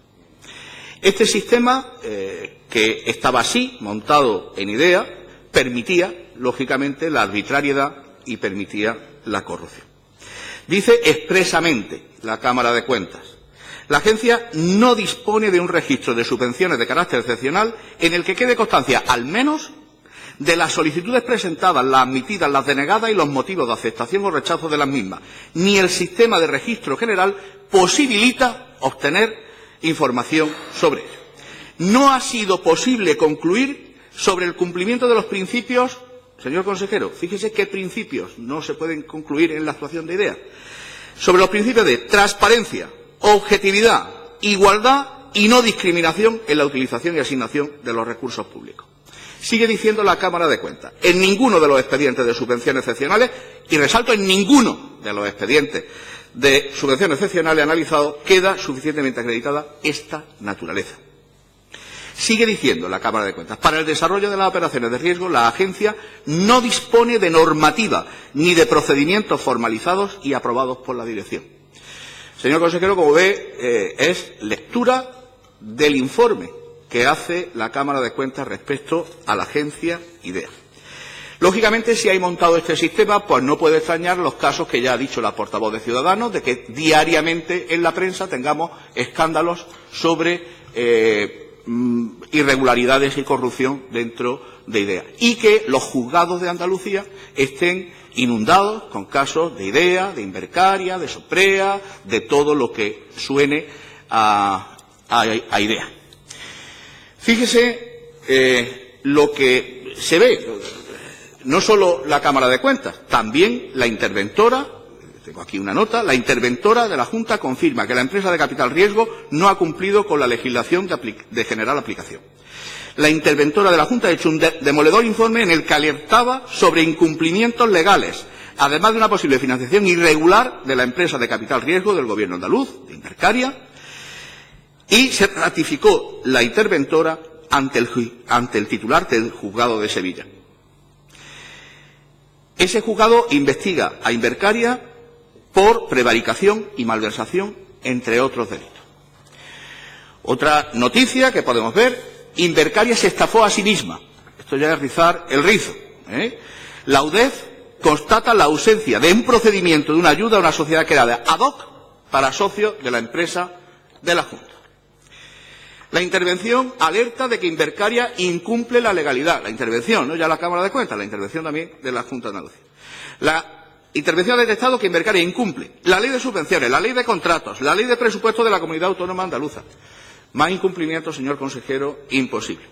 Este sistema, que estaba así, montado en IDEA, permitía, lógicamente, la arbitrariedad y permitía la corrupción. Dice expresamente la Cámara de Cuentas, la agencia no dispone de un registro de subvenciones de carácter excepcional en el que quede constancia, al menos, de las solicitudes presentadas, las admitidas, las denegadas y los motivos de aceptación o rechazo de las mismas, ni el sistema de registro general posibilita obtener información sobre ello. No ha sido posible concluir sobre el cumplimiento de los principios, señor consejero, fíjese qué principios no se pueden concluir en la actuación de IDEA, sobre los principios de transparencia, objetividad, igualdad y no discriminación en la utilización y asignación de los recursos públicos. Sigue diciendo la Cámara de Cuentas, en ninguno de los expedientes de subvenciones excepcionales, y resalto, en ninguno de los expedientes de subvenciones excepcionales analizados, queda suficientemente acreditada esta naturaleza. Sigue diciendo la Cámara de Cuentas, para el desarrollo de las operaciones de riesgo, la agencia no dispone de normativa ni de procedimientos formalizados y aprobados por la dirección. Señor consejero, como ve, es lectura del informe que hace la Cámara de Cuentas respecto a la agencia IDEA. Lógicamente, si hay montado este sistema, pues no puede extrañar los casos que ya ha dicho la portavoz de Ciudadanos, de que diariamente en la prensa tengamos escándalos sobre irregularidades y corrupción dentro de IDEA, y que los juzgados de Andalucía estén inundados con casos de IDEA, de Invercaria, de Soprea, de todo lo que suene a IDEA. Fíjese lo que se ve, no solo la Cámara de Cuentas, también la interventora, tengo aquí una nota, la interventora de la Junta confirma que la empresa de capital riesgo no ha cumplido con la legislación de general aplicación. La interventora de la Junta ha hecho un demoledor informe en el que alertaba sobre incumplimientos legales, además de una posible financiación irregular de la empresa de capital riesgo del Gobierno andaluz, de Invercaria, y se ratificó la interventora ante el titular del juzgado de Sevilla. Ese juzgado investiga a Invercaria por prevaricación y malversación, entre otros delitos. Otra noticia que podemos ver, Invercaria se estafó a sí misma. Esto ya es rizar el rizo. La UDEF constata la ausencia de un procedimiento de una ayuda a una sociedad creada ad hoc para socios de la empresa de la Junta. La intervención alerta de que Invercaria incumple la legalidad. La intervención, no ya la Cámara de Cuentas, la intervención también de la Junta de Andalucía. La intervención ha detectado que Invercaria incumple la ley de subvenciones, la ley de contratos, la ley de presupuesto de la Comunidad Autónoma Andaluza. Más incumplimientos, señor consejero, imposible.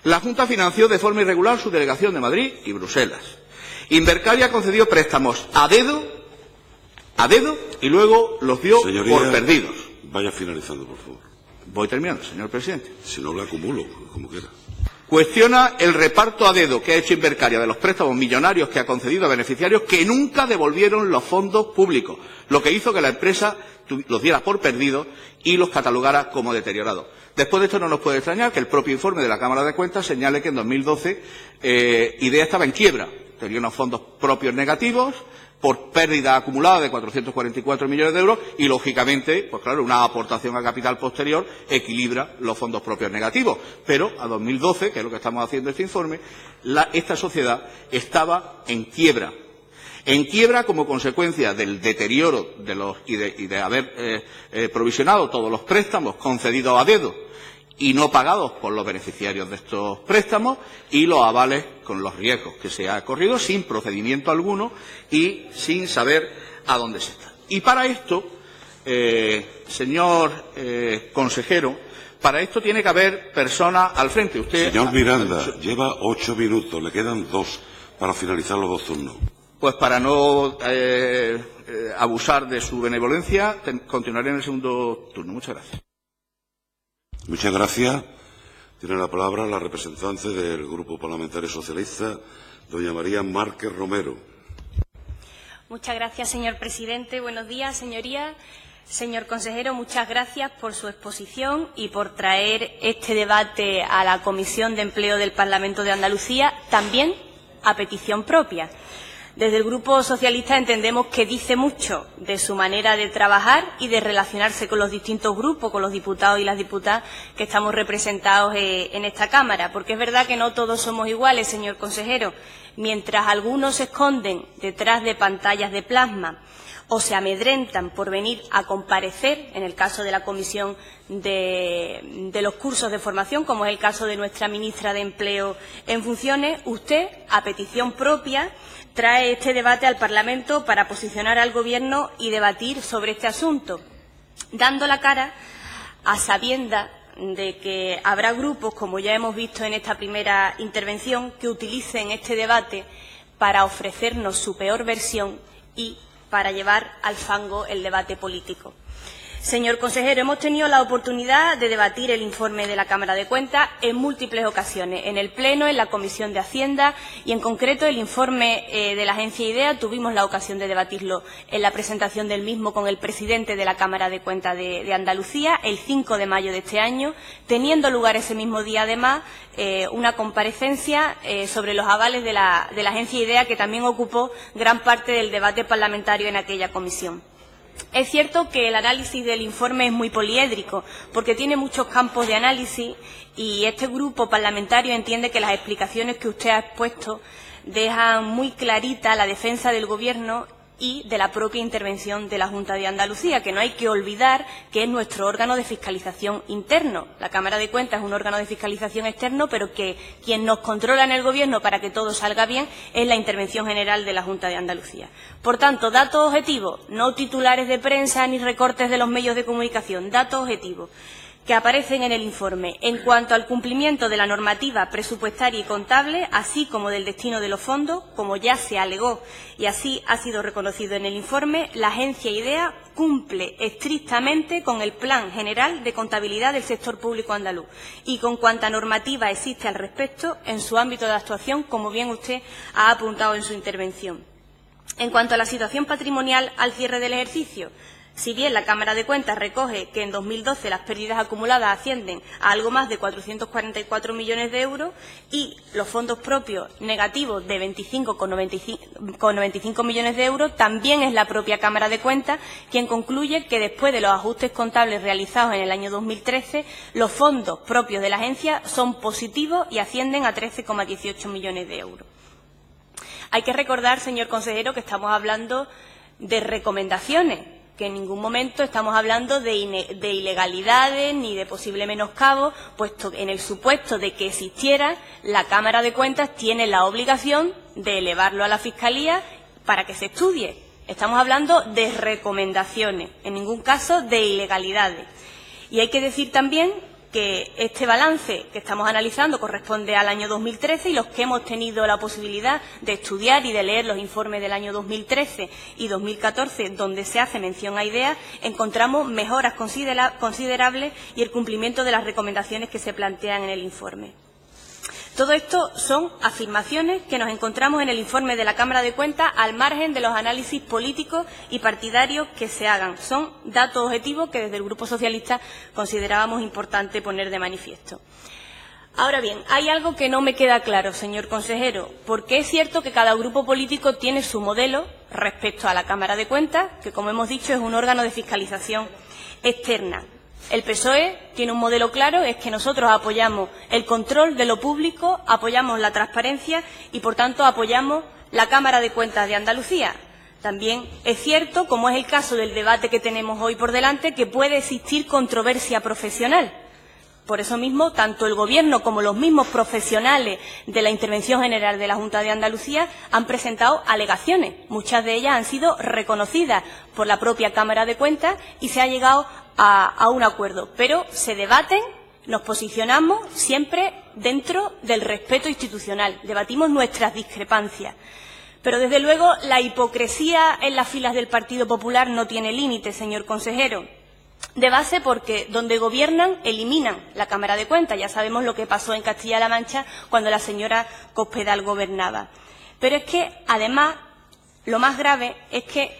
La Junta financió de forma irregular su delegación de Madrid y Bruselas. Invercaria concedió préstamos a dedo, y luego los dio Señoría, por perdidos. Vaya finalizando, por favor. Voy terminando, señor presidente. Si no, la acumulo, como quiera. Cuestiona el reparto a dedo que ha hecho Invercaria de los préstamos millonarios que ha concedido a beneficiarios que nunca devolvieron los fondos públicos, lo que hizo que la empresa los diera por perdidos y los catalogara como deteriorados. Después de esto no nos puede extrañar que el propio informe de la Cámara de Cuentas señale que en 2012 IDEA estaba en quiebra, tenía unos fondos propios negativos por pérdida acumulada de 444 millones de euros y, lógicamente, pues claro, una aportación a capital posterior equilibra los fondos propios negativos. Pero a 2012, que es lo que estamos haciendo este informe, esta sociedad estaba en quiebra. En quiebra como consecuencia del deterioro y de haber provisionado todos los préstamos concedidos a dedo y no pagados por los beneficiarios de estos préstamos, y los avales con los riesgos que se ha corrido sin procedimiento alguno y sin saber a dónde se está. Y para esto, señor consejero, para esto tiene que haber personas al frente. Usted, señor Miranda, lleva 8 minutos, le quedan 2 para finalizar los 2 turnos. Pues para no abusar de su benevolencia, continuaré en el segundo turno. Muchas gracias. Muchas gracias. Tiene la palabra la representante del Grupo Parlamentario Socialista, doña María Márquez Romero. Muchas gracias, señor presidente. Buenos días, señorías. Señor consejero, muchas gracias por su exposición y por traer este debate a la Comisión de Empleo del Parlamento de Andalucía, también a petición propia. Desde el Grupo Socialista entendemos que dice mucho de su manera de trabajar y de relacionarse con los distintos grupos, con los diputados y las diputadas que estamos representados en esta Cámara, porque es verdad que no todos somos iguales, señor consejero. mientras algunos se esconden detrás de pantallas de plasma o se amedrentan por venir a comparecer, en el caso de la Comisión de los cursos de formación, como es el caso de nuestra ministra de Empleo en funciones, usted, a petición propia, trae este debate al Parlamento para posicionar al Gobierno y debatir sobre este asunto, dando la cara a sabiendas de que habrá grupos, como ya hemos visto en esta primera intervención, que utilicen este debate para ofrecernos su peor versión y para llevar al fango el debate político. Señor consejero, hemos tenido la oportunidad de debatir el informe de la Cámara de Cuentas en múltiples ocasiones, en el Pleno, en la Comisión de Hacienda y, en concreto, el informe de la Agencia IDEA. Tuvimos la ocasión de debatirlo en la presentación del mismo con el presidente de la Cámara de Cuentas de Andalucía, el 5 de mayo de este año, teniendo lugar ese mismo día, además, una comparecencia sobre los avales de la Agencia IDEA, que también ocupó gran parte del debate parlamentario en aquella comisión. Es cierto que el análisis del informe es muy poliédrico, porque tiene muchos campos de análisis y este grupo parlamentario entiende que las explicaciones que usted ha expuesto dejan muy clarita la defensa del Gobierno y de la propia intervención de la Junta de Andalucía, que no hay que olvidar que es nuestro órgano de fiscalización interno. La Cámara de Cuentas es un órgano de fiscalización externo, pero que quien nos controla en el Gobierno para que todo salga bien es la intervención general de la Junta de Andalucía. Por tanto, datos objetivos, no titulares de prensa ni recortes de los medios de comunicación, datos objetivos que aparecen en el informe en cuanto al cumplimiento de la normativa presupuestaria y contable, así como del destino de los fondos, como ya se alegó y así ha sido reconocido en el informe, la Agencia IDEA cumple estrictamente con el Plan General de Contabilidad del Sector Público Andaluz y con cuanta normativa existe al respecto en su ámbito de actuación, como bien usted ha apuntado en su intervención. En cuanto a la situación patrimonial al cierre del ejercicio, si bien la Cámara de Cuentas recoge que en 2012 las pérdidas acumuladas ascienden a algo más de 444 millones de euros y los fondos propios negativos de 25,95 millones de euros, también es la propia Cámara de Cuentas quien concluye que después de los ajustes contables realizados en el año 2013, los fondos propios de la agencia son positivos y ascienden a 13,18 millones de euros. Hay que recordar, señor consejero, que estamos hablando de recomendaciones, que en ningún momento estamos hablando de ilegalidades ni de posible menoscabo, puesto que en el supuesto de que existiera, la Cámara de Cuentas tiene la obligación de elevarlo a la Fiscalía para que se estudie. Estamos hablando de recomendaciones, en ningún caso de ilegalidades. Y hay que decir también que este balance que estamos analizando corresponde al año 2013 y los que hemos tenido la posibilidad de estudiar y de leer los informes del año 2013 y 2014, donde se hace mención a IDEA, encontramos mejoras considerables y el cumplimiento de las recomendaciones que se plantean en el informe. Todo esto son afirmaciones que nos encontramos en el informe de la Cámara de Cuentas al margen de los análisis políticos y partidarios que se hagan. Son datos objetivos que desde el Grupo Socialista considerábamos importante poner de manifiesto. Ahora bien, hay algo que no me queda claro, señor consejero, porque es cierto que cada grupo político tiene su modelo respecto a la Cámara de Cuentas, que, como hemos dicho, es un órgano de fiscalización externa. El PSOE tiene un modelo claro, es que nosotros apoyamos el control de lo público, apoyamos la transparencia y, por tanto, apoyamos la Cámara de Cuentas de Andalucía. También es cierto, como es el caso del debate que tenemos hoy por delante, que puede existir controversia profesional. Por eso mismo, tanto el Gobierno como los mismos profesionales de la Intervención General de la Junta de Andalucía han presentado alegaciones. Muchas de ellas han sido reconocidas por la propia Cámara de Cuentas y se ha llegado a un acuerdo. Pero se debaten, nos posicionamos siempre dentro del respeto institucional. Debatimos nuestras discrepancias. Pero, desde luego, la hipocresía en las filas del Partido Popular no tiene límite, señor consejero. De base porque donde gobiernan eliminan la Cámara de Cuentas. Ya sabemos lo que pasó en Castilla-La Mancha cuando la señora Cospedal gobernaba. Pero es que, además, lo más grave es que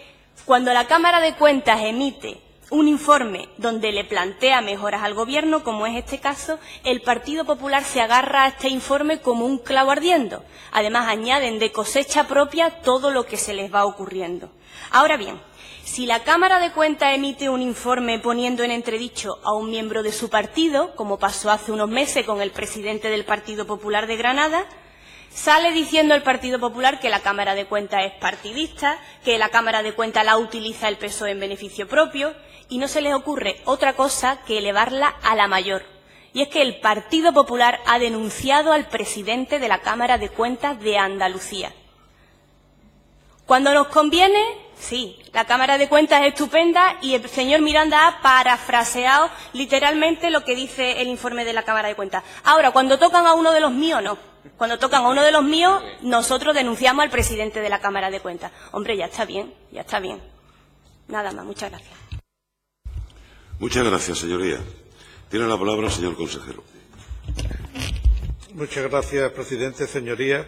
cuando la Cámara de Cuentas emite un informe donde le plantea mejoras al Gobierno, como es este caso, el Partido Popular se agarra a este informe como un clavo ardiendo. Además, añaden de cosecha propia todo lo que se les va ocurriendo. Ahora bien, si la Cámara de Cuentas emite un informe poniendo en entredicho a un miembro de su partido, como pasó hace unos meses con el presidente del Partido Popular de Granada, Sale diciendo el Partido Popular que la Cámara de Cuentas es partidista, que la Cámara de Cuentas la utiliza el PSOE en beneficio propio, y no se les ocurre otra cosa que elevarla a la mayor. Y es que el Partido Popular ha denunciado al presidente de la Cámara de Cuentas de Andalucía. Cuando nos conviene, sí, la Cámara de Cuentas es estupenda y el señor Miranda ha parafraseado literalmente lo que dice el informe de la Cámara de Cuentas. Ahora, cuando tocan a uno de los míos, no. Cuando tocan a uno de los míos, nosotros denunciamos al presidente de la Cámara de Cuentas. Hombre, ya está bien, ya está bien. Nada más, muchas gracias. Muchas gracias, señoría. Tiene la palabra el señor consejero. Muchas gracias, presidente, señorías.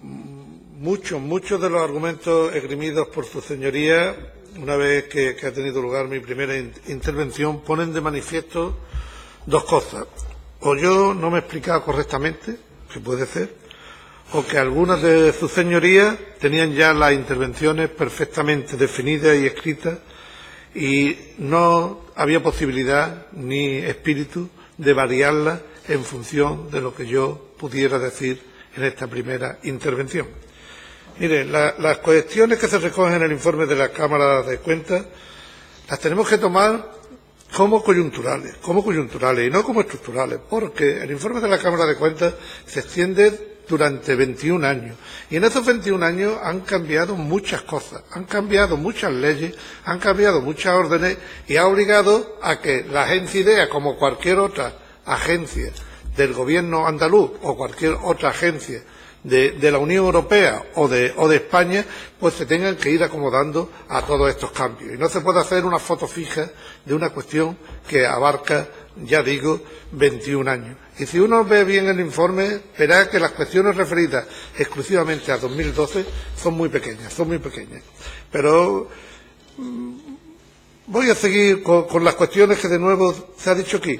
Muchos de los argumentos esgrimidos por su señoría, una vez que ha tenido lugar mi primera intervención, ponen de manifiesto dos cosas. O yo no me he explicado correctamente, que puede ser, o que algunas de sus señorías tenían ya las intervenciones perfectamente definidas y escritas y no había posibilidad ni espíritu de variarlas en función de lo que yo pudiera decir en esta primera intervención. Mire, las cuestiones que se recogen en el informe de la Cámara de Cuentas las tenemos que tomar como coyunturales y no como estructurales, porque el informe de la Cámara de Cuentas se extiende durante 21 años y en esos 21 años han cambiado muchas cosas, han cambiado muchas leyes, han cambiado muchas órdenes y ha obligado a que la agencia IDEA, como cualquier otra agencia del gobierno andaluz o cualquier otra agencia de la Unión Europea o de España, pues se tengan que ir acomodando a todos estos cambios. Y no se puede hacer una foto fija de una cuestión que abarca, ya digo, 21 años. Y si uno ve bien el informe, verá que las cuestiones referidas exclusivamente a 2012 son muy pequeñas. Pero voy a seguir con las cuestiones que de nuevo se ha dicho aquí.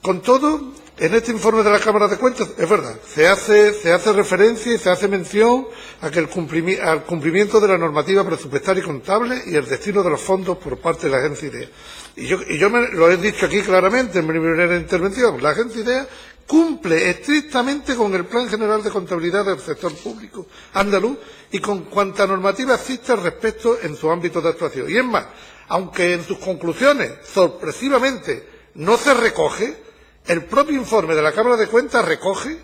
Con todo, en este informe de la Cámara de Cuentas, es verdad, se hace referencia y se hace mención a que al cumplimiento de la normativa presupuestaria y contable y el destino de los fondos por parte de la agencia IDEA. Y yo lo he dicho aquí claramente en mi primera intervención. La agencia IDEA cumple estrictamente con el Plan General de Contabilidad del sector público andaluz y con cuanta normativa existe al respecto en su ámbito de actuación. Y es más, aunque en sus conclusiones, sorpresivamente, no se recoge, el propio informe de la Cámara de Cuentas recoge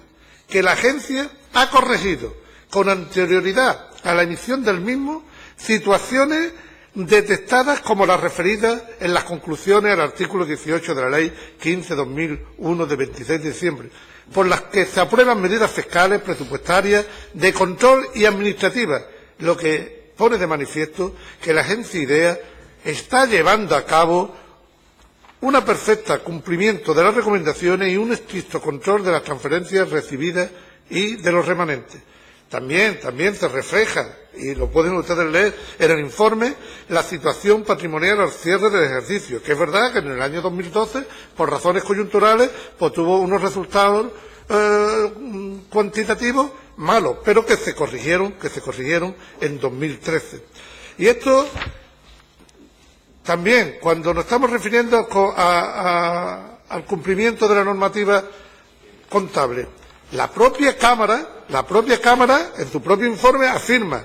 que la agencia ha corregido con anterioridad a la emisión del mismo situaciones detectadas como las referidas en las conclusiones al artículo 18 de la Ley 15/2001 de 26 de diciembre, por las que se aprueban medidas fiscales, presupuestarias, de control y administrativas, lo que pone de manifiesto que la agencia IDEA está llevando a cabo un perfecto cumplimiento de las recomendaciones y un estricto control de las transferencias recibidas y de los remanentes. También se refleja, y lo pueden ustedes leer en el informe, la situación patrimonial al cierre del ejercicio, que es verdad que en el año 2012, por razones coyunturales, pues tuvo unos resultados cuantitativos malos, pero que se corrigieron en 2013. Y esto también, cuando nos estamos refiriendo al cumplimiento de la normativa contable, la propia Cámara, en su propio informe, afirma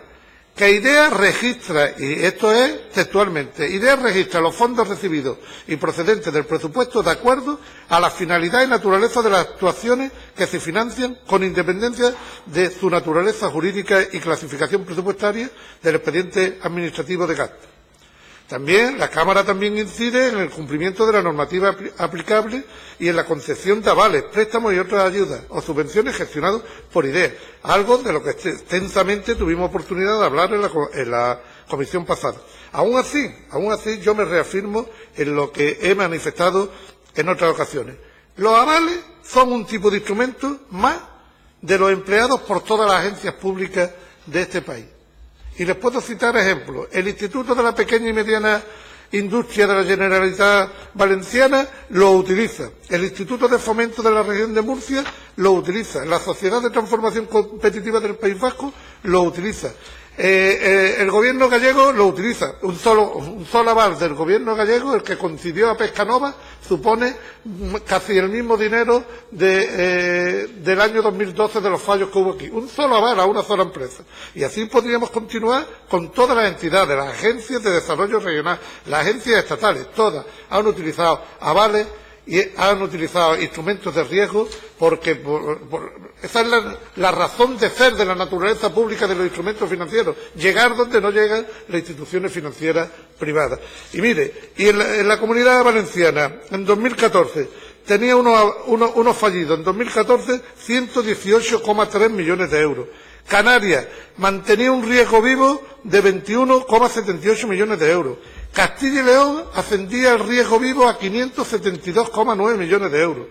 que IDEA registra, y esto es textualmente, IDEA registra los fondos recibidos y procedentes del presupuesto de acuerdo a la finalidad y naturaleza de las actuaciones que se financian con independencia de su naturaleza jurídica y clasificación presupuestaria del expediente administrativo de gasto. También, la Cámara también incide en el cumplimiento de la normativa aplicable y en la concesión de avales, préstamos y otras ayudas o subvenciones gestionados por IDEA, algo de lo que extensamente tuvimos oportunidad de hablar en la comisión pasada. Aún así, yo me reafirmo en lo que he manifestado en otras ocasiones. Los avales son un tipo de instrumento más de los empleados por todas las agencias públicas de este país. Y les puedo citar ejemplos. El Instituto de la Pequeña y Mediana Industria de la Generalitat Valenciana lo utiliza. El Instituto de Fomento de la Región de Murcia lo utiliza. La Sociedad de Transformación Competitiva del País Vasco lo utiliza. El gobierno gallego lo utiliza. Un solo aval del gobierno gallego, el que concedió a Pescanova, supone casi el mismo dinero del año 2012 de los fallos que hubo aquí. Un solo aval a una sola empresa. Y así podríamos continuar con todas las entidades, las agencias de desarrollo regional, las agencias estatales, todas han utilizado avales y han utilizado instrumentos de riesgo porque esa es la razón de ser de la naturaleza pública de los instrumentos financieros, llegar donde no llegan las instituciones financieras privadas. Y mire, y en la Comunidad Valenciana, en 2014, tenía unos fallidos, en 2014, 118,3 millones de euros. Canarias mantenía un riesgo vivo de 21,78 millones de euros. Castilla y León ascendía el riesgo vivo a 572,9 millones de euros.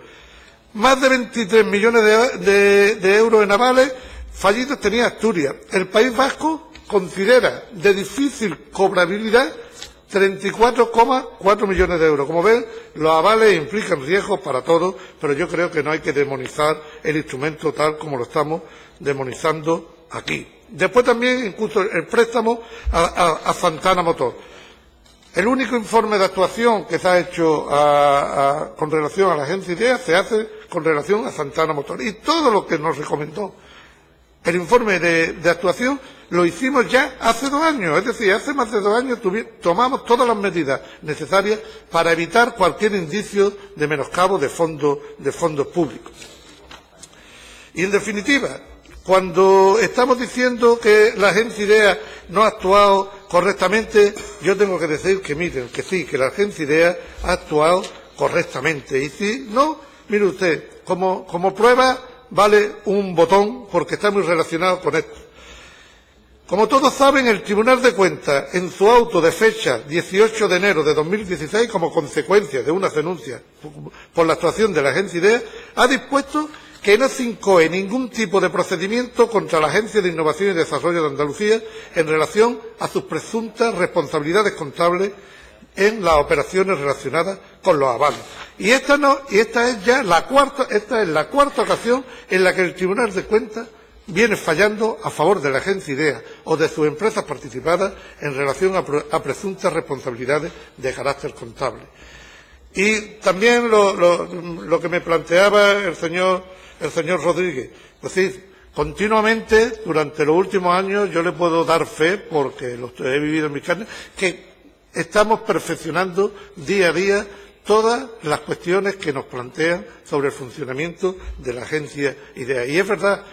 Más de 23 millones de euros en avales fallidos tenía Asturias. El País Vasco considera de difícil cobrabilidad 34,4 millones de euros. Como ven, los avales implican riesgos para todos, pero yo creo que no hay que demonizar el instrumento tal como lo estamos demonizando aquí. Después también incluso el préstamo a Santana Motor. El único informe de actuación que se ha hecho con relación a la agencia IDEA se hace con relación a Santana Motor. Y todo lo que nos recomendó el informe de actuación lo hicimos ya hace 2 años. Es decir, hace más de 2 años tomamos todas las medidas necesarias para evitar cualquier indicio de menoscabo de fondos públicos. Y en definitiva, cuando estamos diciendo que la agencia IDEA no ha actuado correctamente, yo tengo que decir que miren, que sí, que la agencia IDEA ha actuado correctamente. Y si no, mire usted, como prueba vale un botón porque está muy relacionado con esto. Como todos saben, el Tribunal de Cuentas, en su auto de fecha 18 de enero de 2016, como consecuencia de unas denuncias por la actuación de la agencia IDEA, ha dispuesto que no se incoe ningún tipo de procedimiento contra la Agencia de Innovación y Desarrollo de Andalucía en relación a sus presuntas responsabilidades contables en las operaciones relacionadas con los avales. Y esta es la cuarta ocasión en la que el Tribunal de Cuentas viene fallando a favor de la agencia IDEA o de sus empresas participadas en relación a presuntas responsabilidades de carácter contable. Y también lo que me planteaba el señor Rodríguez, es decir, continuamente durante los últimos años yo le puedo dar fe, porque lo he vivido en mi carne, que estamos perfeccionando día a día todas las cuestiones que nos plantean sobre el funcionamiento de la agencia IDEA. Y es verdad,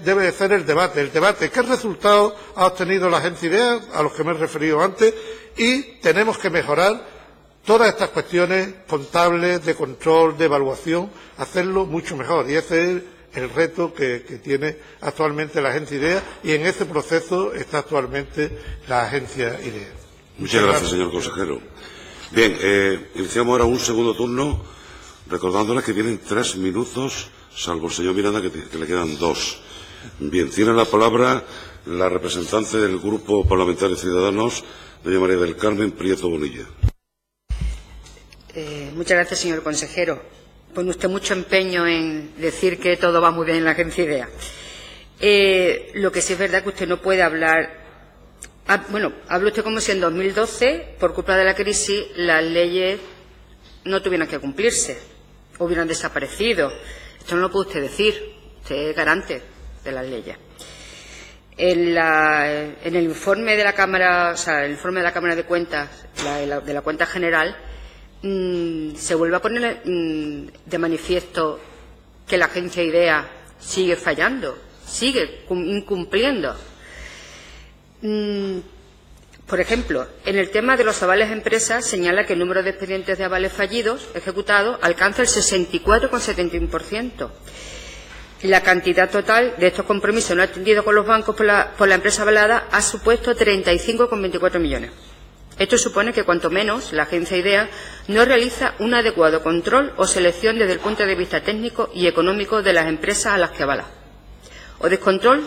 debe de ser el debate. ¿Qué resultados ha obtenido la agencia IDEA, a los que me he referido antes? Y tenemos que mejorar todas estas cuestiones contables, de control, de evaluación, hacerlo mucho mejor. Y ese es el reto que tiene actualmente la agencia IDEA, y en ese proceso está actualmente la agencia IDEA. Muchas gracias, señor consejero. Bien, iniciamos ahora un segundo turno, recordándoles que tienen 3 minutos, salvo el señor Miranda, que le quedan 2. Bien, tiene la palabra la representante del Grupo Parlamentario Ciudadanos, doña María del Carmen Prieto Bonilla. Muchas gracias, señor consejero. Pone usted mucho empeño en decir que todo va muy bien en la agencia IDEA. Lo que sí es verdad que usted no puede hablar. Habla usted como si en 2012, por culpa de la crisis, las leyes no tuvieran que cumplirse, hubieran desaparecido. Esto no lo puede usted decir. Usted es garante de las leyes. En el informe de la Cámara, el informe de la Cámara de Cuentas, de la Cuenta General, se vuelve a poner de manifiesto que la agencia IDEA sigue fallando, sigue incumpliendo. Por ejemplo, en el tema de los avales a empresas, señala que el número de expedientes de avales fallidos ejecutados alcanza el 64,71%. La cantidad total de estos compromisos no atendidos con los bancos por la empresa avalada ha supuesto 35,24 millones. Esto supone que, cuanto menos, la agencia IDEA no realiza un adecuado control o selección desde el punto de vista técnico y económico de las empresas a las que avala. O descontrol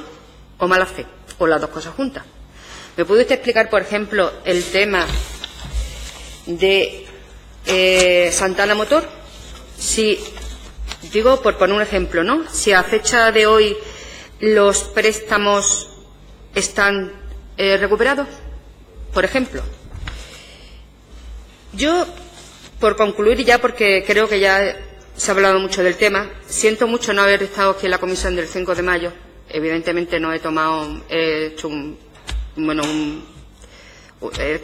o mala fe, o las dos cosas juntas. ¿Me puede usted explicar, por ejemplo, el tema de Santana Motor? Si, digo, por poner un ejemplo, ¿no? Si a fecha de hoy los préstamos están recuperados? Por ejemplo, yo, por concluir ya, porque creo que ya se ha hablado mucho del tema, siento mucho no haber estado aquí en la comisión del 5 de mayo. Evidentemente no he tomado,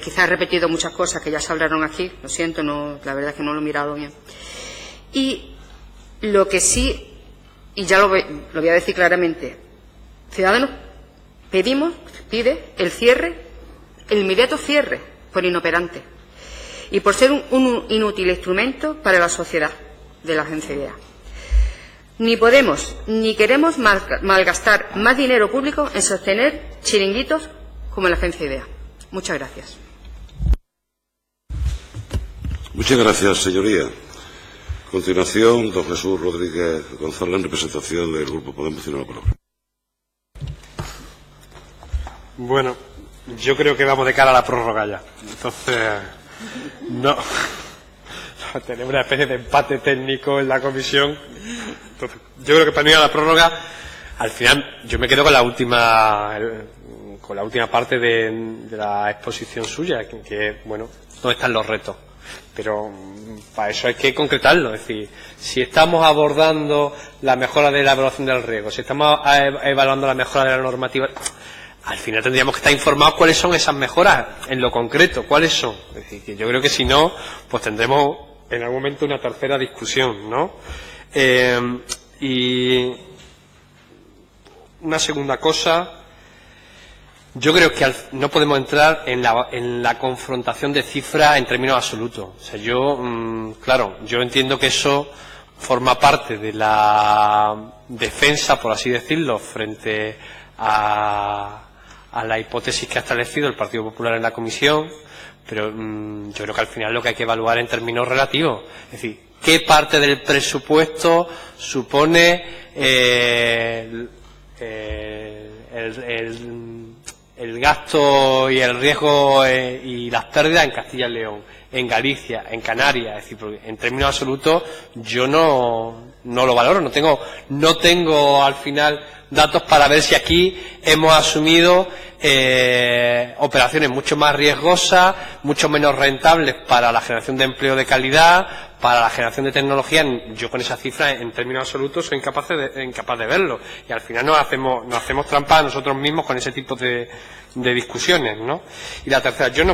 quizás he repetido muchas cosas que ya se hablaron aquí, lo siento, la verdad es que no lo he mirado bien. Y lo que sí, y ya lo voy a decir claramente, Ciudadanos pide el cierre, el inmediato cierre, por inoperante y por ser un inútil instrumento para la sociedad de la agencia IDEA. Ni podemos ni queremos malgastar más dinero público en sostener chiringuitos como la agencia IDEA. Muchas gracias. Muchas gracias, señoría. A continuación, don Jesús Rodríguez González, en representación del Grupo Podemos, tiene la palabra. Bueno, yo creo que vamos de cara a la prórroga ya. Entonces, no. Tenemos una especie de empate técnico en la comisión. Entonces, yo creo que para mí a la prórroga, al final, yo me quedo con la última parte de la exposición suya, que bueno, ¿dónde están los retos? Pero para eso hay que concretarlo. Es decir, si estamos abordando la mejora de la evaluación del riesgo, si estamos evaluando la mejora de la normativa, al final tendríamos que estar informados cuáles son esas mejoras en lo concreto, cuáles son. Es decir, que yo creo que si no, pues tendremos en algún momento una tercera discusión, ¿no? Y una segunda cosa, yo creo que no podemos entrar en la confrontación de cifras en términos absolutos. O sea, yo entiendo que eso forma parte de la defensa, por así decirlo, frente a la hipótesis que ha establecido el Partido Popular en la comisión, pero yo creo que al final lo que hay que evaluar en términos relativos, es decir, qué parte del presupuesto supone el gasto y el riesgo y las pérdidas en Castilla y León, en Galicia, en Canarias. Es decir, porque en términos absolutos yo no lo valoro, no tengo al final datos para ver si aquí hemos asumido operaciones mucho más riesgosas, mucho menos rentables para la generación de empleo de calidad, para la generación de tecnología. Yo con esas cifras en términos absolutos soy incapaz de verlo, y al final nos hacemos trampa a nosotros mismos con ese tipo de discusiones, ¿no? Y la tercera, yo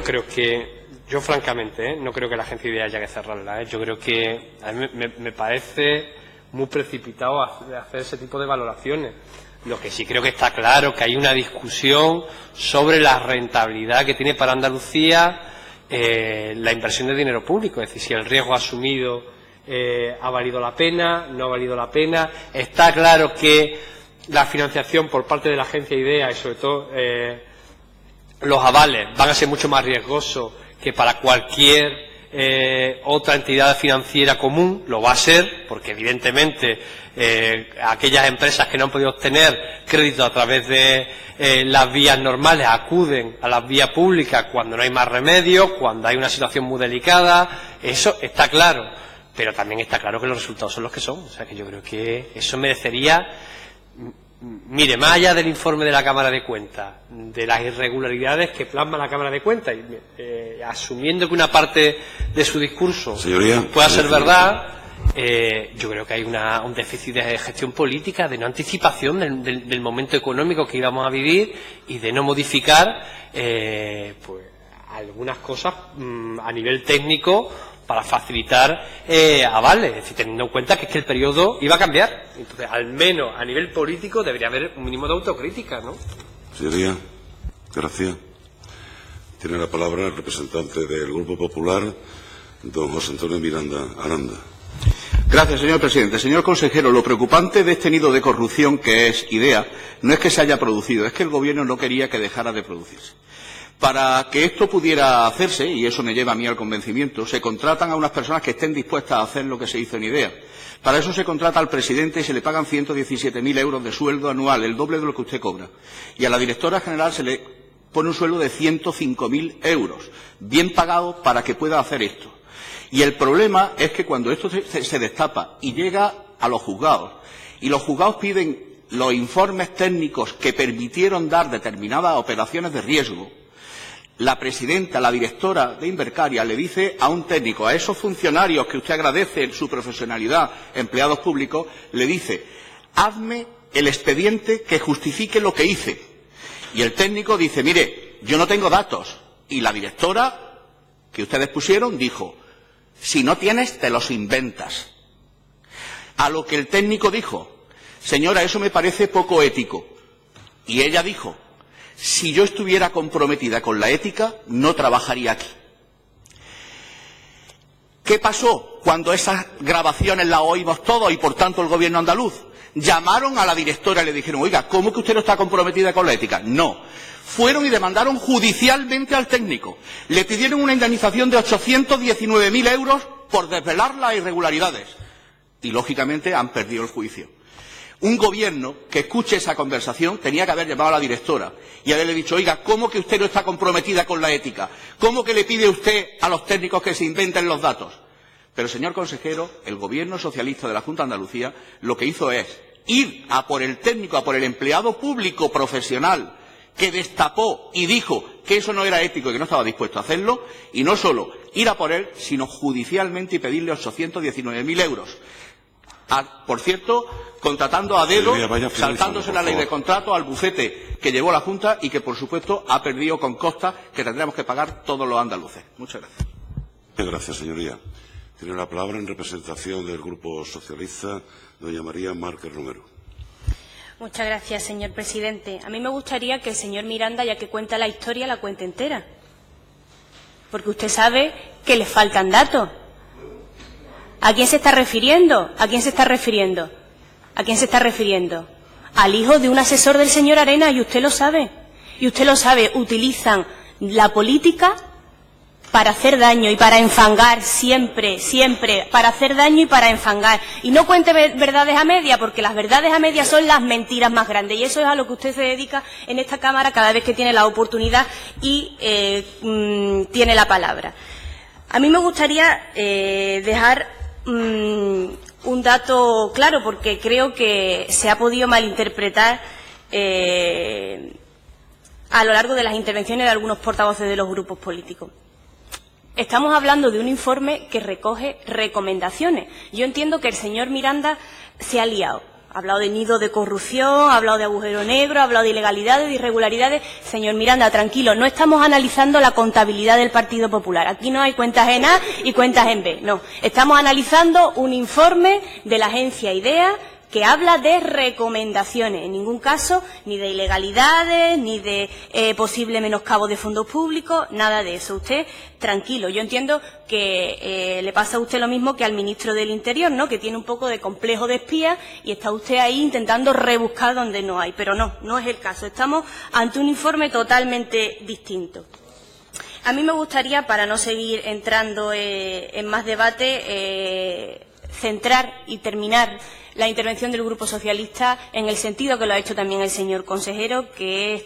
francamente no creo que la agencia IDEA haya que cerrarla, Yo creo que a mí me parece muy precipitado hacer ese tipo de valoraciones. Lo que sí creo que está claro que hay una discusión sobre la rentabilidad que tiene para Andalucía la inversión de dinero público, es decir, si el riesgo asumido ha valido la pena, no ha valido la pena. Está claro que la financiación por parte de la agencia IDEA y sobre todo los avales van a ser mucho más riesgosos que para cualquier otra entidad financiera común. Lo va a ser porque evidentemente aquellas empresas que no han podido obtener crédito a través de las vías normales acuden a las vías públicas cuando no hay más remedio, cuando hay una situación muy delicada. Eso está claro, pero también está claro que los resultados son los que son. O sea que yo creo que eso merecería, mire, más allá del informe de la Cámara de Cuentas, de las irregularidades que plasma la Cámara de Cuentas, y asumiendo que una parte de su discurso pueda ser verdad, yo creo que hay un déficit de gestión política, de no anticipación del momento económico que íbamos a vivir y de no modificar pues algunas cosas a nivel técnico para facilitar avales, es decir, teniendo en cuenta que el periodo iba a cambiar. Entonces, al menos a nivel político debería haber un mínimo de autocrítica, ¿no? Señoría, gracias. Tiene la palabra el representante del Grupo Popular, don José Antonio Miranda Aranda. Gracias, señor presidente. Señor consejero, lo preocupante de este nido de corrupción que es IDEA no es que se haya producido, es que el Gobierno no quería que dejara de producirse. Para que esto pudiera hacerse, y eso me lleva a mí al convencimiento, se contratan a unas personas que estén dispuestas a hacer lo que se hizo en IDEA. Para eso se contrata al presidente y se le pagan 117.000 euros de sueldo anual, el doble de lo que usted cobra. Y a la directora general se le pone un sueldo de 105.000 euros, bien pagado para que pueda hacer esto. Y el problema es que cuando esto se destapa y llega a los juzgados, y los juzgados piden los informes técnicos que permitieron dar determinadas operaciones de riesgo, la presidenta, la directora de Invercaria, le dice a un técnico, a esos funcionarios que usted agradece en su profesionalidad, empleados públicos, le dice, hazme el expediente que justifique lo que hice. Y el técnico dice, mire, yo no tengo datos. Y la directora que ustedes pusieron dijo, si no tienes, te los inventas. A lo que el técnico dijo, señora, eso me parece poco ético. Y ella dijo, si yo estuviera comprometida con la ética, no trabajaría aquí. ¿Qué pasó cuando esas grabaciones las oímos todos y, por tanto, el gobierno andaluz? Llamaron a la directora y le dijeron, oiga, ¿cómo que usted no está comprometida con la ética? No. Fueron y demandaron judicialmente al técnico. Le pidieron una indemnización de 819.000 euros por desvelar las irregularidades. Y, lógicamente, han perdido el juicio. Un gobierno que escuche esa conversación tenía que haber llamado a la directora y haberle dicho, oiga, ¿cómo que usted no está comprometida con la ética? ¿Cómo que le pide usted a los técnicos que se inventen los datos? Pero, señor consejero, el gobierno socialista de la Junta de Andalucía lo que hizo es ir a por el técnico, a por el empleado público profesional que destapó y dijo que eso no era ético y que no estaba dispuesto a hacerlo, y no solo ir a por él, sino judicialmente y pedirle 819.000 euros. Por cierto, contratando a dedo, saltándose la ley de contrato al bufete que llevó la Junta y que, por supuesto, ha perdido con costas que tendremos que pagar todos los andaluces. Muchas gracias. Muchas gracias, señoría. Tiene la palabra en representación del Grupo Socialista, doña María Márquez Romero. Muchas gracias, señor presidente. A mí me gustaría que el señor Miranda, ya que cuenta la historia, la cuente entera. Porque usted sabe que le faltan datos. ¿A quién se está refiriendo? ¿A quién se está refiriendo? ¿A quién se está refiriendo? Al hijo de un asesor del señor Arenas, y usted lo sabe. Y usted lo sabe, utilizan la política para hacer daño y para enfangar, siempre, siempre, para hacer daño y para enfangar. Y no cuente verdades a media, porque las verdades a media son las mentiras más grandes, y eso es a lo que usted se dedica en esta Cámara cada vez que tiene la oportunidad y tiene la palabra. A mí me gustaría dejar un dato claro, porque creo que se ha podido malinterpretar a lo largo de las intervenciones de algunos portavoces de los grupos políticos. Estamos hablando de un informe que recoge recomendaciones. Yo entiendo que el señor Miranda se ha liado. Ha hablado de nido de corrupción, ha hablado de agujero negro, ha hablado de ilegalidades, de irregularidades. Señor Miranda, tranquilo, no estamos analizando la contabilidad del Partido Popular. Aquí no hay cuentas en A y cuentas en B. No, estamos analizando un informe de la agencia IDEA que habla de recomendaciones, en ningún caso ni de ilegalidades, ni de posible menoscabo de fondos públicos, nada de eso. Usted, tranquilo, yo entiendo que le pasa a usted lo mismo que al ministro del Interior, ¿no?, que tiene un poco de complejo de espía y está usted ahí intentando rebuscar donde no hay, pero no es el caso. Estamos ante un informe totalmente distinto. A mí me gustaría, para no seguir entrando en más debate, centrar y terminar la intervención del Grupo Socialista en el sentido que lo ha hecho también el señor consejero, que es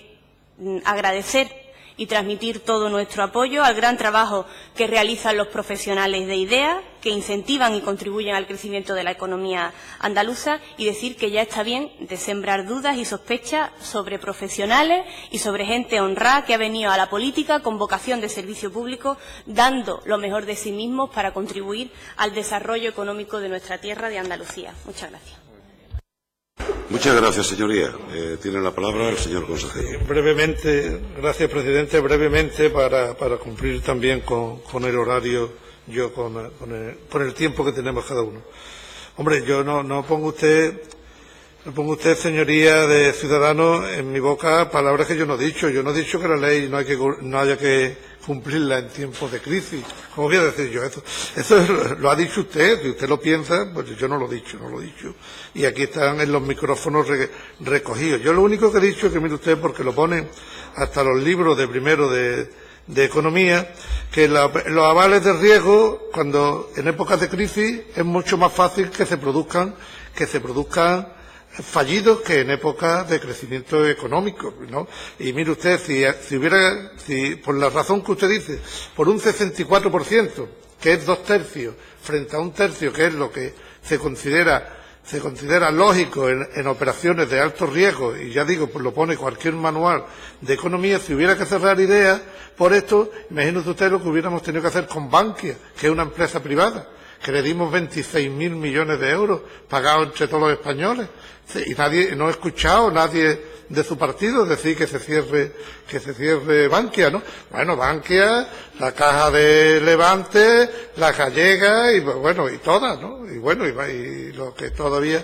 agradecer y transmitir todo nuestro apoyo al gran trabajo que realizan los profesionales de IDEA, que incentivan y contribuyen al crecimiento de la economía andaluza, y decir que ya está bien de sembrar dudas y sospechas sobre profesionales y sobre gente honrada que ha venido a la política con vocación de servicio público, dando lo mejor de sí mismos para contribuir al desarrollo económico de nuestra tierra de Andalucía. Muchas gracias. Muchas gracias, señoría. Tiene la palabra el señor consejero. Brevemente, gracias, presidente. Brevemente, para cumplir también con el horario, yo con el tiempo que tenemos cada uno. Hombre, yo no pongo usted, señoría de Ciudadanos, en mi boca palabras que yo no he dicho. Yo no he dicho que la ley no haya que cumplirla en tiempos de crisis. ¿Cómo voy a decir yo eso? Eso lo ha dicho usted. Si usted lo piensa, pues yo no lo he dicho. Y aquí están en los micrófonos recogidos. Yo lo único que he dicho es que, mire usted, porque lo ponen hasta los libros de primero de economía, que los avales de riesgo, cuando en épocas de crisis, es mucho más fácil que se produzcan fallidos que en épocas de crecimiento económico, ¿no? Y mire usted, si por la razón que usted dice, por un 64%, que es 2/3, frente a 1/3, que es lo que se considera se considera lógico en operaciones de alto riesgo, y ya digo, pues lo pone cualquier manual de economía, si hubiera que cerrar ideas por esto, imagínese usted lo que hubiéramos tenido que hacer con Bankia, que es una empresa privada, que le dimos 26.000 millones de euros pagados entre todos los españoles, y no he escuchado a nadie de su partido decir que se cierre Bankia, ¿no? Bueno, Bankia, la Caja de Levante, la Gallega, y bueno, y todas, ¿no? Y bueno, y lo que todavía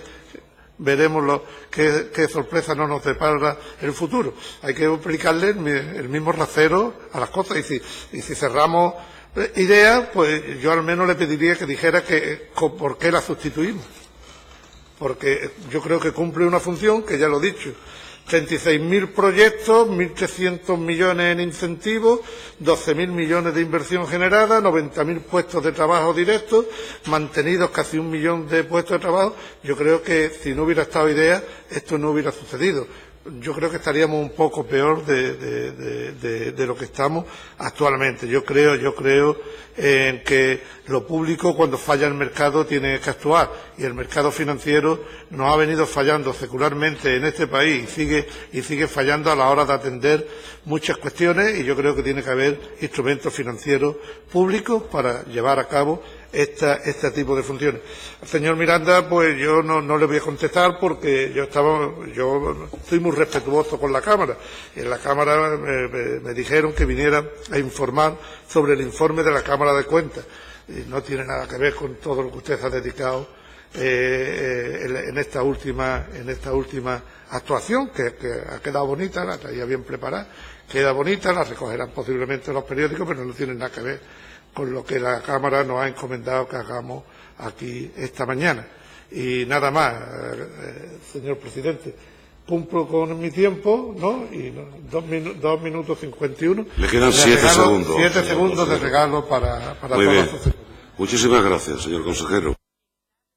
veremos qué sorpresa no nos depara el futuro. Hay que aplicarle el mismo rasero a las cosas, y si cerramos ideas, pues yo al menos le pediría que dijera por qué la sustituimos. Porque yo creo que cumple una función que ya lo he dicho. 36.000 proyectos, 1.300 millones en incentivos, 12.000 millones de inversión generada, 90.000 puestos de trabajo directos, mantenidos casi 1 millón de puestos de trabajo. Yo creo que si no hubiera estado IDEA, esto no hubiera sucedido. Yo creo que estaríamos un poco peor de lo que estamos actualmente. Yo creo en que lo público, cuando falla el mercado, tiene que actuar, y el mercado financiero nos ha venido fallando secularmente en este país y sigue fallando a la hora de atender muchas cuestiones, y yo creo que tiene que haber instrumentos financieros públicos para llevar a cabo este tipo de funciones. Al señor Miranda, pues yo no le voy a contestar, porque yo estoy muy respetuoso con la Cámara. En la Cámara me dijeron que viniera a informar sobre el informe de la Cámara de Cuentas. Y no tiene nada que ver con todo lo que usted ha dedicado en esta última actuación, que ha quedado bonita, la traía bien preparada, queda bonita, la recogerán posiblemente los periódicos, pero no tiene nada que ver con lo que la Cámara nos ha encomendado que hagamos aquí esta mañana. Y nada más, señor presidente. Cumplo con mi tiempo, ¿no? Y 2 minutos 51. Le quedan 7 segundos. 7 segundos de regalo para Muy todas bien. las sociedades. Muchísimas gracias, señor consejero.